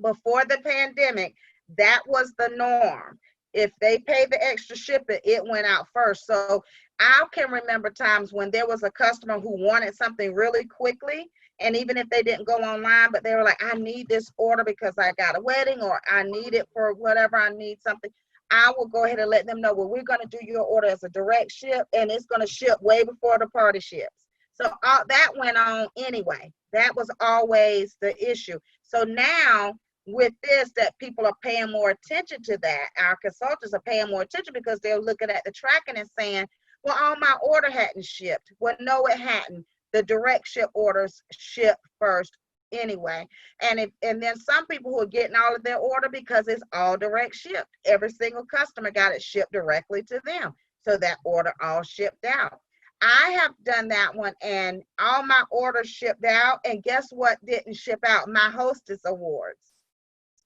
before the pandemic, that was the norm. If they paid the extra shipping, it went out first. So I can remember times when there was a customer who wanted something really quickly, and even if they didn't go online, but they were like, I need this order because I got a wedding, or I need it for whatever, I need something. I will go ahead and let them know, well, we're going to do your order as a direct ship, and it's going to ship way before the party ships. So that went on anyway. That was always the issue. So now with this, that people are paying more attention to that, our consultants are paying more attention because they're looking at the tracking and saying, well, my order hadn't shipped. Well, no, it hadn't. The direct ship orders ship first anyway. And then some people who are getting all of their order because it's all direct shipped. Every single customer got it shipped directly to them. So that order all shipped out. I have done that one and all my orders shipped out. And guess what didn't ship out? My Hostess Awards.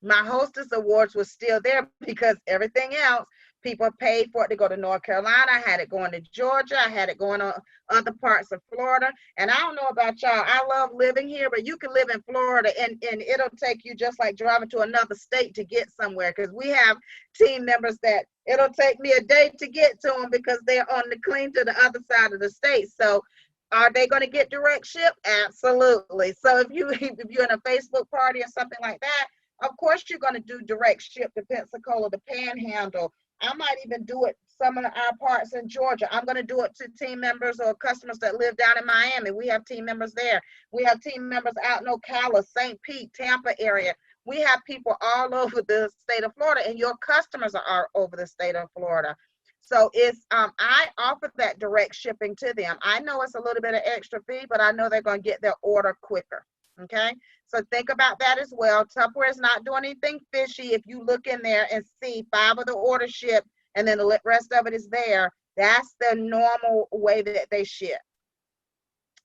My Hostess Awards was still there because everything else, people paid for it to go to North Carolina. I had it going to Georgia. I had it going to other parts of Florida. And I don't know about y'all. I love living here, but you can live in Florida and it'll take you just like driving to another state to get somewhere, because we have team members that it'll take me a day to get to them because they're on the clean to the other side of the state. So are they going to get direct ship? Absolutely. So if you're in a Facebook party or something like that, of course you're going to do direct ship to Pensacola, the Panhandle. I might even do it some of our parts in Georgia. I'm going to do it to team members or customers that live down in Miami. We have team members there. We have team members out in Ocala, St. Pete, Tampa area. We have people all over the state of Florida, and your customers are all over the state of Florida. So it's I offer that direct shipping to them. I know it's a little bit of extra fee, but I know they're going to get their order quicker. Okay, so think about that as well. Tupperware is not doing anything fishy. If you look in there and see 5 of the orders ship and then the rest of it is there, that's the normal way that they ship.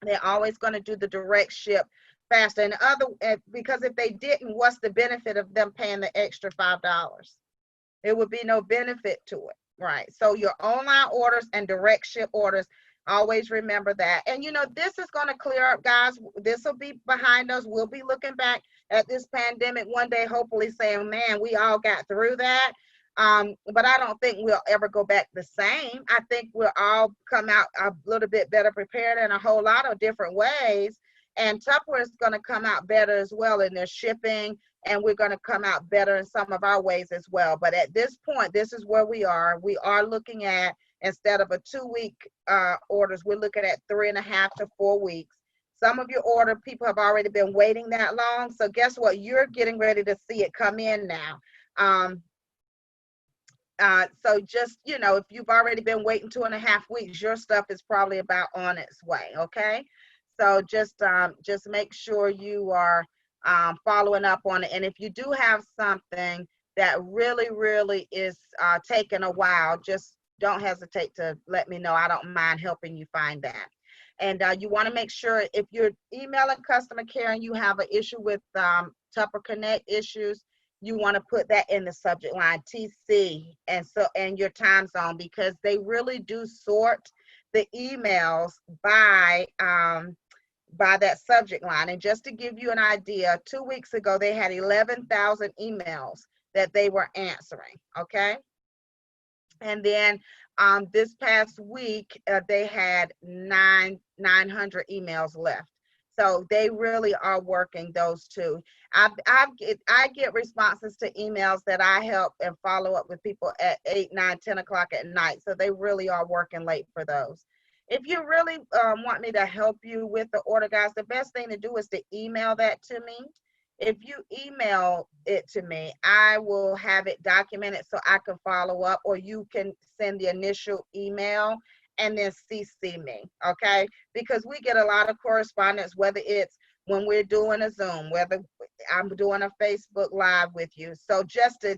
They're always going to do the direct ship faster. And because if they didn't, what's the benefit of them paying the extra $5? There would be no benefit to it, right? So your online orders and direct ship orders, always remember that. And this is going to clear up, guys. This will be behind us. We'll be looking back at this pandemic one day, hopefully saying, man, we all got through that. But I don't think we'll ever go back the same. I think we'll all come out a little bit better prepared in a whole lot of different ways. And Tupperware is going to come out better as well in their shipping, and we're going to come out better in some of our ways as well. But at this point, this is where we are. We are looking at, instead of a 2-week orders, we're looking at 3.5 to 4 weeks. Some of your order people have already been waiting that long. So guess what? You're getting ready to see it come in now. So just, if you've already been waiting 2.5 weeks, your stuff is probably about on its way. Okay. So just make sure you are following up on it. And if you do have something that really, really is taking a while, just don't hesitate to let me know. I don't mind helping you find that. And you want to make sure if you're emailing customer care and you have an issue with Tupper Connect issues, you want to put that in the subject line, TC, and your time zone, because they really do sort the emails by that subject line. And just to give you an idea, 2 weeks ago, they had 11,000 emails that they were answering, okay? And then this past week, they had 900 emails left. So they really are working those two. I get responses to emails that I help and follow up with people at 8, 9, 10 o'clock at night. So they really are working late for those. If you really want me to help you with the order, guys, the best thing to do is to email that to me. If you email it to me, I will have it documented so I can follow up, or you can send the initial email and then CC me, okay? Because we get a lot of correspondence, whether it's when we're doing a Zoom, whether I'm doing a Facebook Live with you. So just to,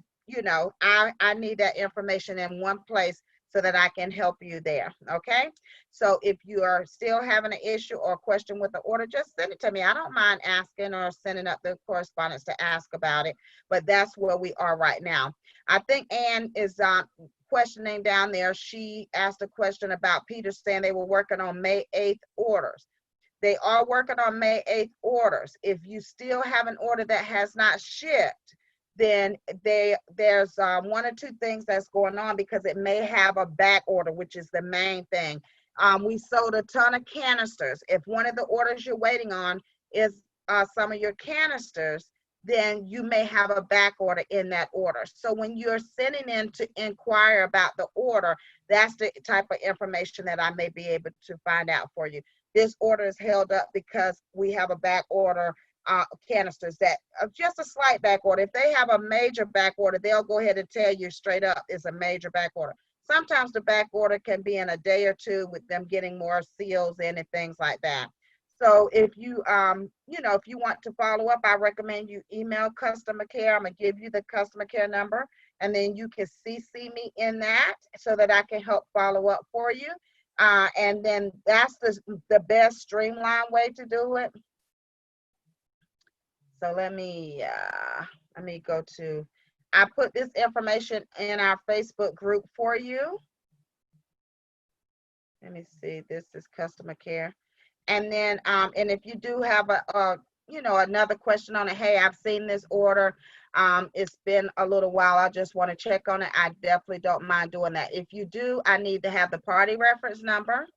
I need that information in one place so that I can help you there, okay? So if you are still having an issue or question with the order, just send it to me. I don't mind asking or sending up the correspondence to ask about it, but that's where we are right now. I think Ann is questioning down there. She asked a question about Peter saying they were working on May 8th orders. They are working on May 8th orders. If you still have an order that has not shipped, then there's 1 or 2 things that's going on, because it may have a back order, which is the main thing. We sold a ton of canisters. If one of the orders you're waiting on is some of your canisters, then you may have a back order in that order. So when you're sending in to inquire about the order, that's the type of information that I may be able to find out for you. This order is held up because we have a back order canisters that just a slight back order. If they have a major back order, they'll go ahead and tell you straight up it's a major back order. Sometimes the back order can be in a day or two with them getting more seals in and things like that. So if you, if you want to follow up, I recommend you email customer care. I'm gonna give you the customer care number, and then you can CC me in that so that I can help follow up for you. And then that's the best streamlined way to do it. So let me go to, I put this information in our Facebook group for you. Let me see, this is customer care. And then, and if you do have another question on it, hey, I've seen this order, it's been a little while, I just want to check on it, I definitely don't mind doing that. If you do, I need to have the party reference number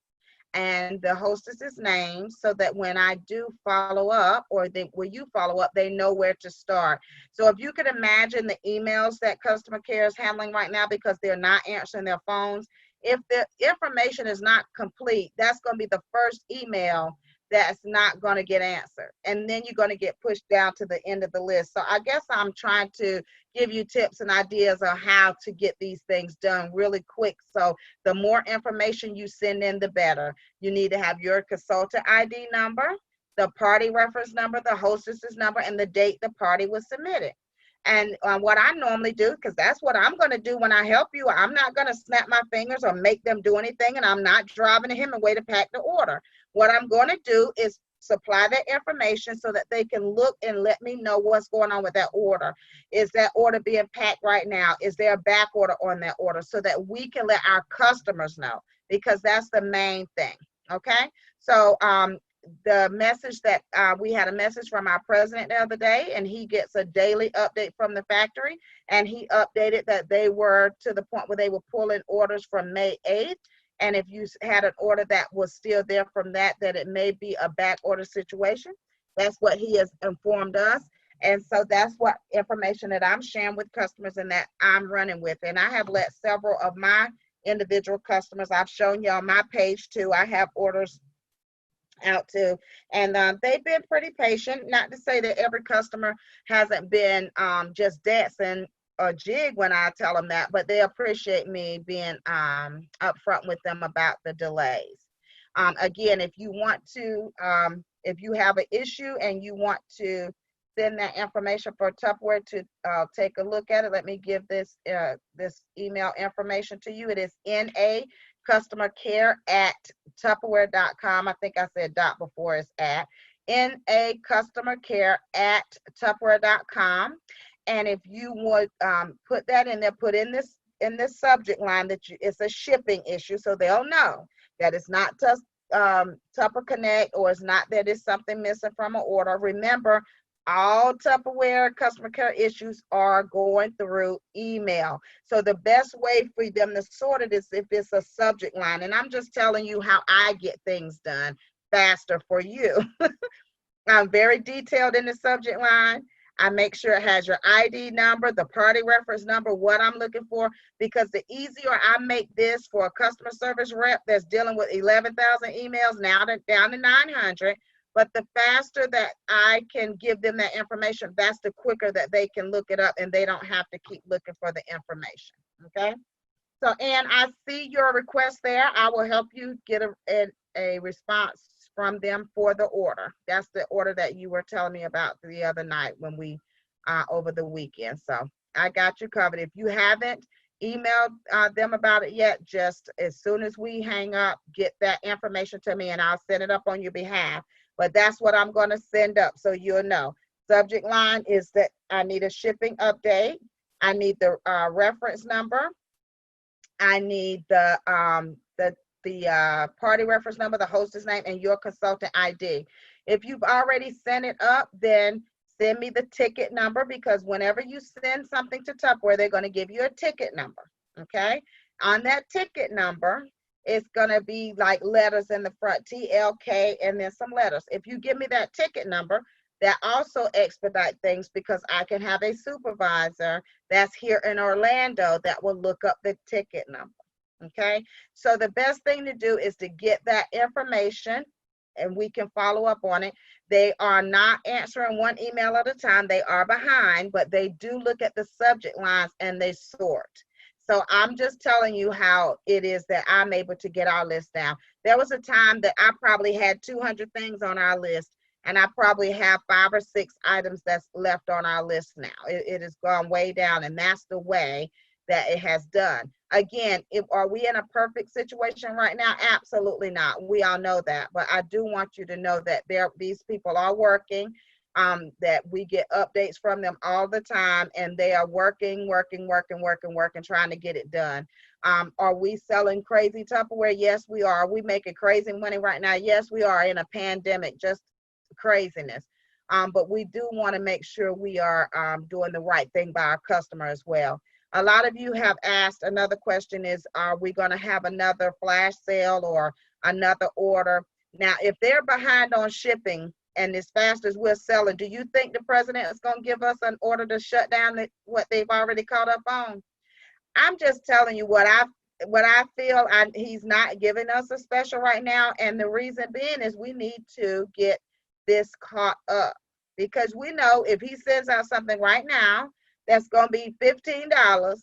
and the hostess's name, so that when I do follow up, or when you follow up, they know where to start. So if you could imagine the emails that customer care is handling right now, because they're not answering their phones, if the information is not complete, that's going to be the first email that's not going to get answered. And then you're going to get pushed down to the end of the list. So I guess I'm trying to give you tips and ideas on how to get these things done really quick. So the more information you send in, the better. You need to have your consultant ID number. the party reference number, the hostess's number, and the date the party was submitted. And what I normally do, because that's what I'm going to do when I help you, I'm not going to snap my fingers or make them do anything, and I'm not driving to Hemingway to pack the order. What I'm going to do is supply that information so that they can look and let me know what's going on with that order. Is that order being packed right now? Is there a back order on that order? So that we can let our customers know, because that's the main thing. Okay. So the message that we had a message from our president the other day, and he gets a daily update from the factory, and he updated that they were to the point where they were pulling orders from May 8th. And if you had an order that was still there from that it may be a back order situation. That's what he has informed us. And so that's what information that I'm sharing with customers and that I'm running with. And I have let several of my individual customers, I've shown you on my page too, I have orders out to, and they've been pretty patient. Not to say that every customer hasn't been just dancing a jig when I tell them that, but they appreciate me being upfront with them about the delays. Again, if you want to, if you have an issue and you want to send that information for Tupperware to take a look at it, let me give this this email information to you. It is nacustomercare@tupperware.com. I think I said dot before, it's at nacustomercare@tupperware.com. And if you would put that in there, put in this subject line that it's a shipping issue, so they'll know that it's not Tupper Connect, or it's not that it's something missing from an order. Remember, all Tupperware customer care issues are going through email. So the best way for them to sort it is if it's a subject line. And I'm just telling you how I get things done faster for you. I'm very detailed in the subject line. I make sure it has your ID number, the party reference number, what I'm looking for, because the easier I make this for a customer service rep that's dealing with 11,000 emails, now down to 900, but the faster that I can give them that information, that's the quicker that they can look it up and they don't have to keep looking for the information. Okay. So, Ann, I see your request there. I will help you get a response from them for the order. That's the order that you were telling me about the other night when we over the weekend. So I got you covered. If you haven't emailed them about it yet, just as soon as we hang up, get that information to me and I'll send it up on your behalf. But that's what I'm going to send up, so you'll know. Subject line is that I need a shipping update. I need the reference number. I need the party reference number, the hostess name, and your consultant ID. If you've already sent it up, then send me the ticket number, because whenever you send something to Tupperware, they're going to give you a ticket number. Okay. On that ticket number, it's going to be like letters in the front, TLK, and then some letters. If you give me that ticket number, that also expedite things, because I can have a supervisor that's here in Orlando that will look up the ticket number. Okay. So the best thing to do is to get that information and we can follow up on it. They are not answering one email at a time. They are behind, but they do look at the subject lines and they sort. So I'm just telling you how it is that I'm able to get our list down. There was a time that I probably had 200 things on our list, and I probably have 5 or 6 items that's left on our list now. It has gone way down, and that's the way that it has done. Again, are we in a perfect situation right now? Absolutely not. We all know that, but I do want you to know that these people are working. That we get updates from them all the time, and they are working, trying to get it done. Are we selling crazy Tupperware? Yes, we are. Are we making crazy money right now? Yes, we are, in a pandemic, just craziness. But we do want to make sure we are doing the right thing by our customer as well. A lot of you have asked, another question is, are we going to have another flash sale or another order? Now, if they're behind on shipping, and as fast as we're selling, do you think the president is going to give us an order to shut down what they've already caught up on? I'm just telling you what I feel. He's not giving us a special right now. And the reason being is we need to get this caught up, because we know if he sends out something right now that's going to be $15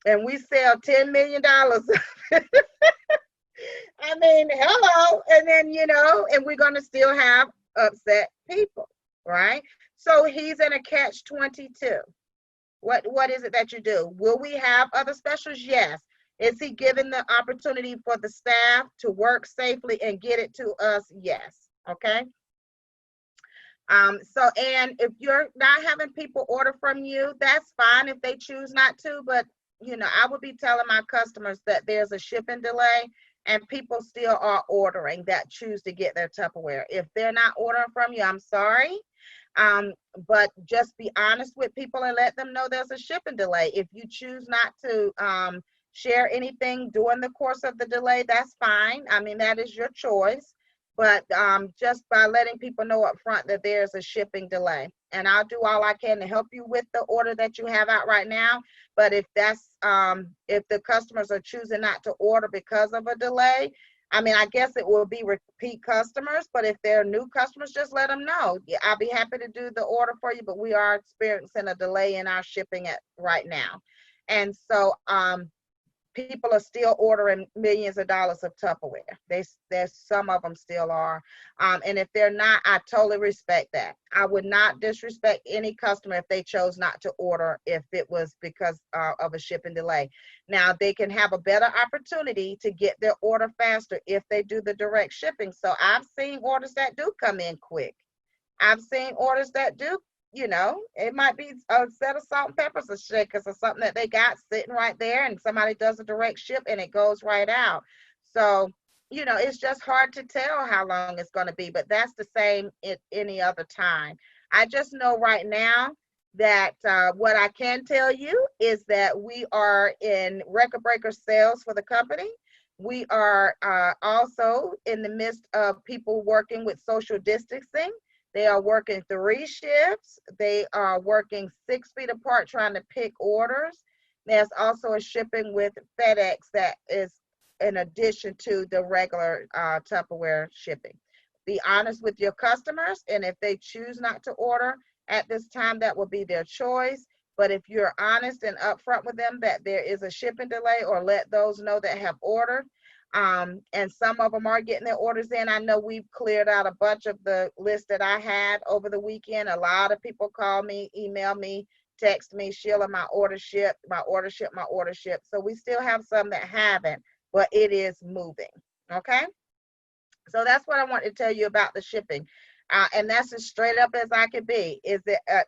and we sell $10 million, I mean, hello. And then, and we're going to still have upset people, right? So he's in a catch-22. What is it that you do? Will we have other specials? Yes. Is he given the opportunity for the staff to work safely and get it to us? Yes. Okay. So, and if you're not having people order from you, that's fine if they choose not to, but I would be telling my customers that there's a shipping delay and people still are ordering that choose to get their Tupperware. If they're not ordering from you, I'm sorry. But just be honest with people and let them know there's a shipping delay. If you choose not to share anything during the course of the delay, that's fine. I mean, that is your choice. But just by letting people know up front that there's a shipping delay. And I'll do all I can to help you with the order that you have out right now. But if if the customers are choosing not to order because of a delay, I mean, I guess it will be repeat customers, but if they're new customers, just let them know. Yeah, I'll be happy to do the order for you, but we are experiencing a delay in our shipping right now. And so people are still ordering millions of dollars of Tupperware. There's some of them still are. And if they're not, I totally respect that. I would not disrespect any customer if they chose not to order if it was because of a shipping delay. Now, they can have a better opportunity to get their order faster if they do the direct shipping. So I've seen orders that do come in quick. I've seen orders that do, it might be a set of salt and peppers or shakers or something that they got sitting right there and somebody does a direct ship and it goes right out. So, it's just hard to tell how long it's going to be, but that's the same at any other time. I just know right now that what I can tell you is that we are in record breaker sales for the company. We are also in the midst of people working with social distancing. They are working 3 shifts. They are working 6 feet apart trying to pick orders. There's also a shipping with FedEx that is in addition to the regular Tupperware shipping. Be honest with your customers, and if they choose not to order at this time, that will be their choice. But if you're honest and upfront with them that there is a shipping delay, or let those know that have ordered, and some of them are getting their orders in. I know we've cleared out a bunch of the list that I had over the weekend. A lot of people call me, email me, text me, Sheila, my order shipped, my order shipped, my order shipped. So we still have some that haven't, but it is moving. Okay. So that's what I want to tell you about the shipping. And that's as straight up as I can be. Is that,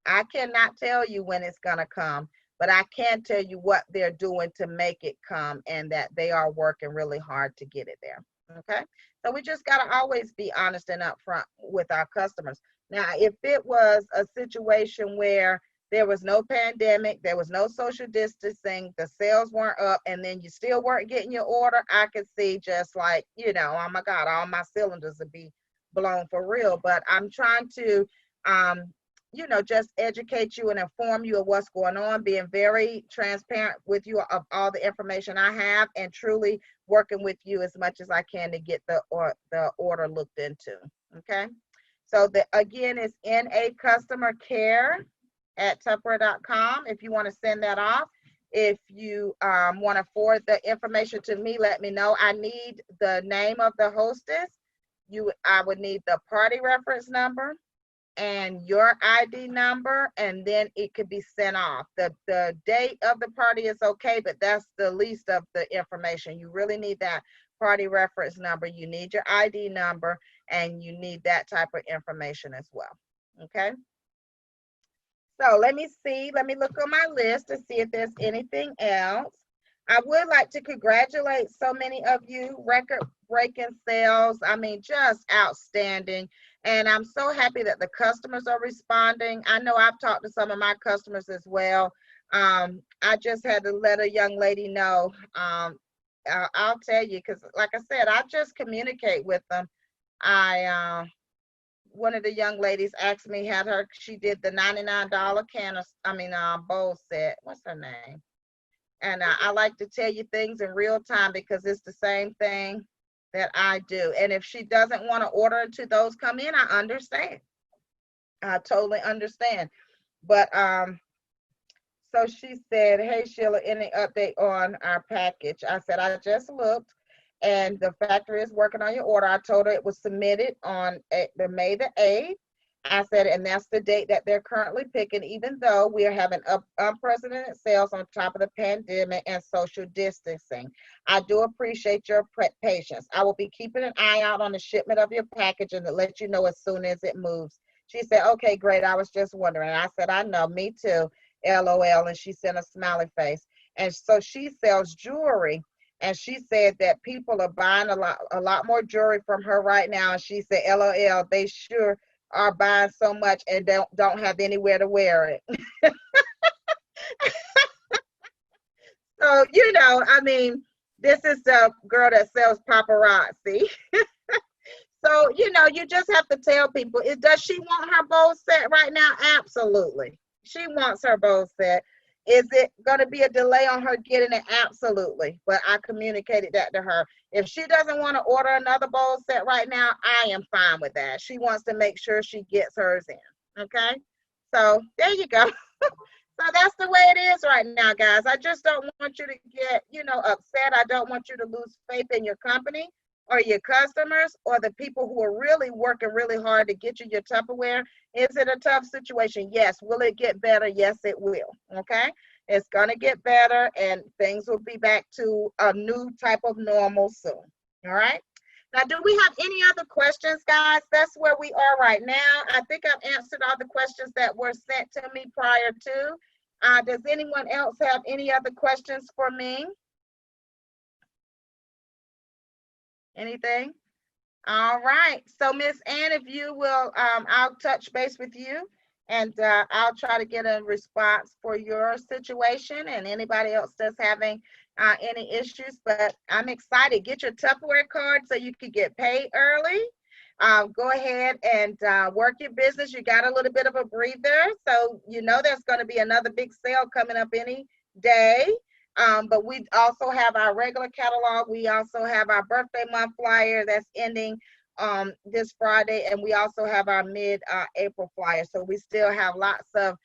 I cannot tell you when it's going to come, but I can tell you what they're doing to make it come and that they are working really hard to get it there. Okay. So we just got to always be honest and upfront with our customers. Now, if it was a situation where there was no pandemic, there was no social distancing, the sales weren't up, and then you still weren't getting your order, I could see just like, oh my God, all my cylinders would be blown for real. But I'm trying to, just educate you and inform you of what's going on, being very transparent with you of all the information I have, and truly working with you as much as I can to get the order looked into. Okay. So again, it's NA customer care at Tupperware.com if you want to send that off. If you want to forward the information to me, let me know. I need the name of the hostess. I would need the party reference number and your ID number, and then it could be sent off. The date of the party is okay, but that's the least of the information. You really need that party reference number. You need your ID number, and you need that type of information as well. Okay. So let me look on my list to see if there's anything else. I would like to congratulate so many of you, record-breaking sales. I mean, just outstanding. And I'm so happy that the customers are responding. I know I've talked to some of my customers as well. I just had to let a young lady know. I'll tell you, because like I said, I just communicate with them. One of the young ladies asked me, she did the $99 bowl set. What's her name? And I like to tell you things in real time because it's the same thing that I do. And if she doesn't want to order until those come in, I understand. I totally understand. But so she said, hey, Sheila, any update on our package? I said, I just looked, and the factory is working on your order. I told her it was submitted on the May the 8th. I said, and that's the date that they're currently picking, even though we are having unprecedented sales on top of the pandemic and social distancing. I do appreciate your patience. I will be keeping an eye out on the shipment of your package and to let you know as soon as it moves. She said, okay, great. I was just wondering. I said, I know, me too. LOL. And she sent a smiley face. And so she sells jewelry. And she said that people are buying a lot more jewelry from her right now. And she said, LOL, they sure are buying so much and don't have anywhere to wear it. So, I mean, this is the girl that sells paparazzi. So, you just have to tell people, does she want her bowl set right now? Absolutely. She wants her bowl set. Is it going to be a delay on her getting it? Absolutely. But I communicated that to her. If she doesn't want to order another bowl set right now, I am fine with that. She wants to make sure she gets hers in. Okay? So there you go. So that's the way it is right now, guys. I just don't want you to get, upset. I don't want you to lose faith in your company or your customers or the people who are really working really hard to get you your Tupperware. Is it a tough situation? Yes. Will it get better? Yes, it will. Okay. It's going to get better and things will be back to a new type of normal soon. All right. Now, do we have any other questions, guys? That's where we are right now. I think I've answered all the questions that were sent to me prior to. Does anyone else have any other questions for me? Anything? All right. So, Miss Ann, if you will, I'll touch base with you and I'll try to get a response for your situation and anybody else that's having any issues. But I'm excited. Get your Tupperware card so you can get paid early. Go ahead and work your business. You got a little bit of a breather. So, there's going to be another big sale coming up any day. But we also have our regular catalog. We also have our birthday month flyer that's ending this Friday. And we also have our mid-April flyer. So we still have lots of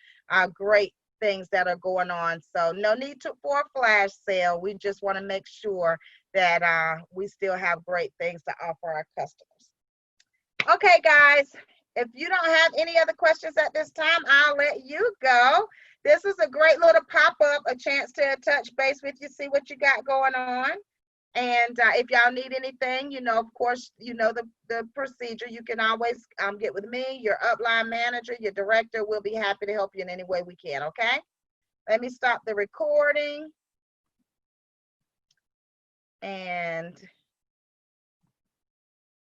great things that are going on. So no need for a flash sale. We just want to make sure that we still have great things to offer our customers. Okay, guys, if you don't have any other questions at this time, I'll let you go. This is a great little pop-up, a chance to touch base with you, see what you got going on. And if y'all need anything, of course, the procedure. You can always get with me, your upline manager, your director. We'll be happy to help you in any way we can, okay? Let me stop the recording. And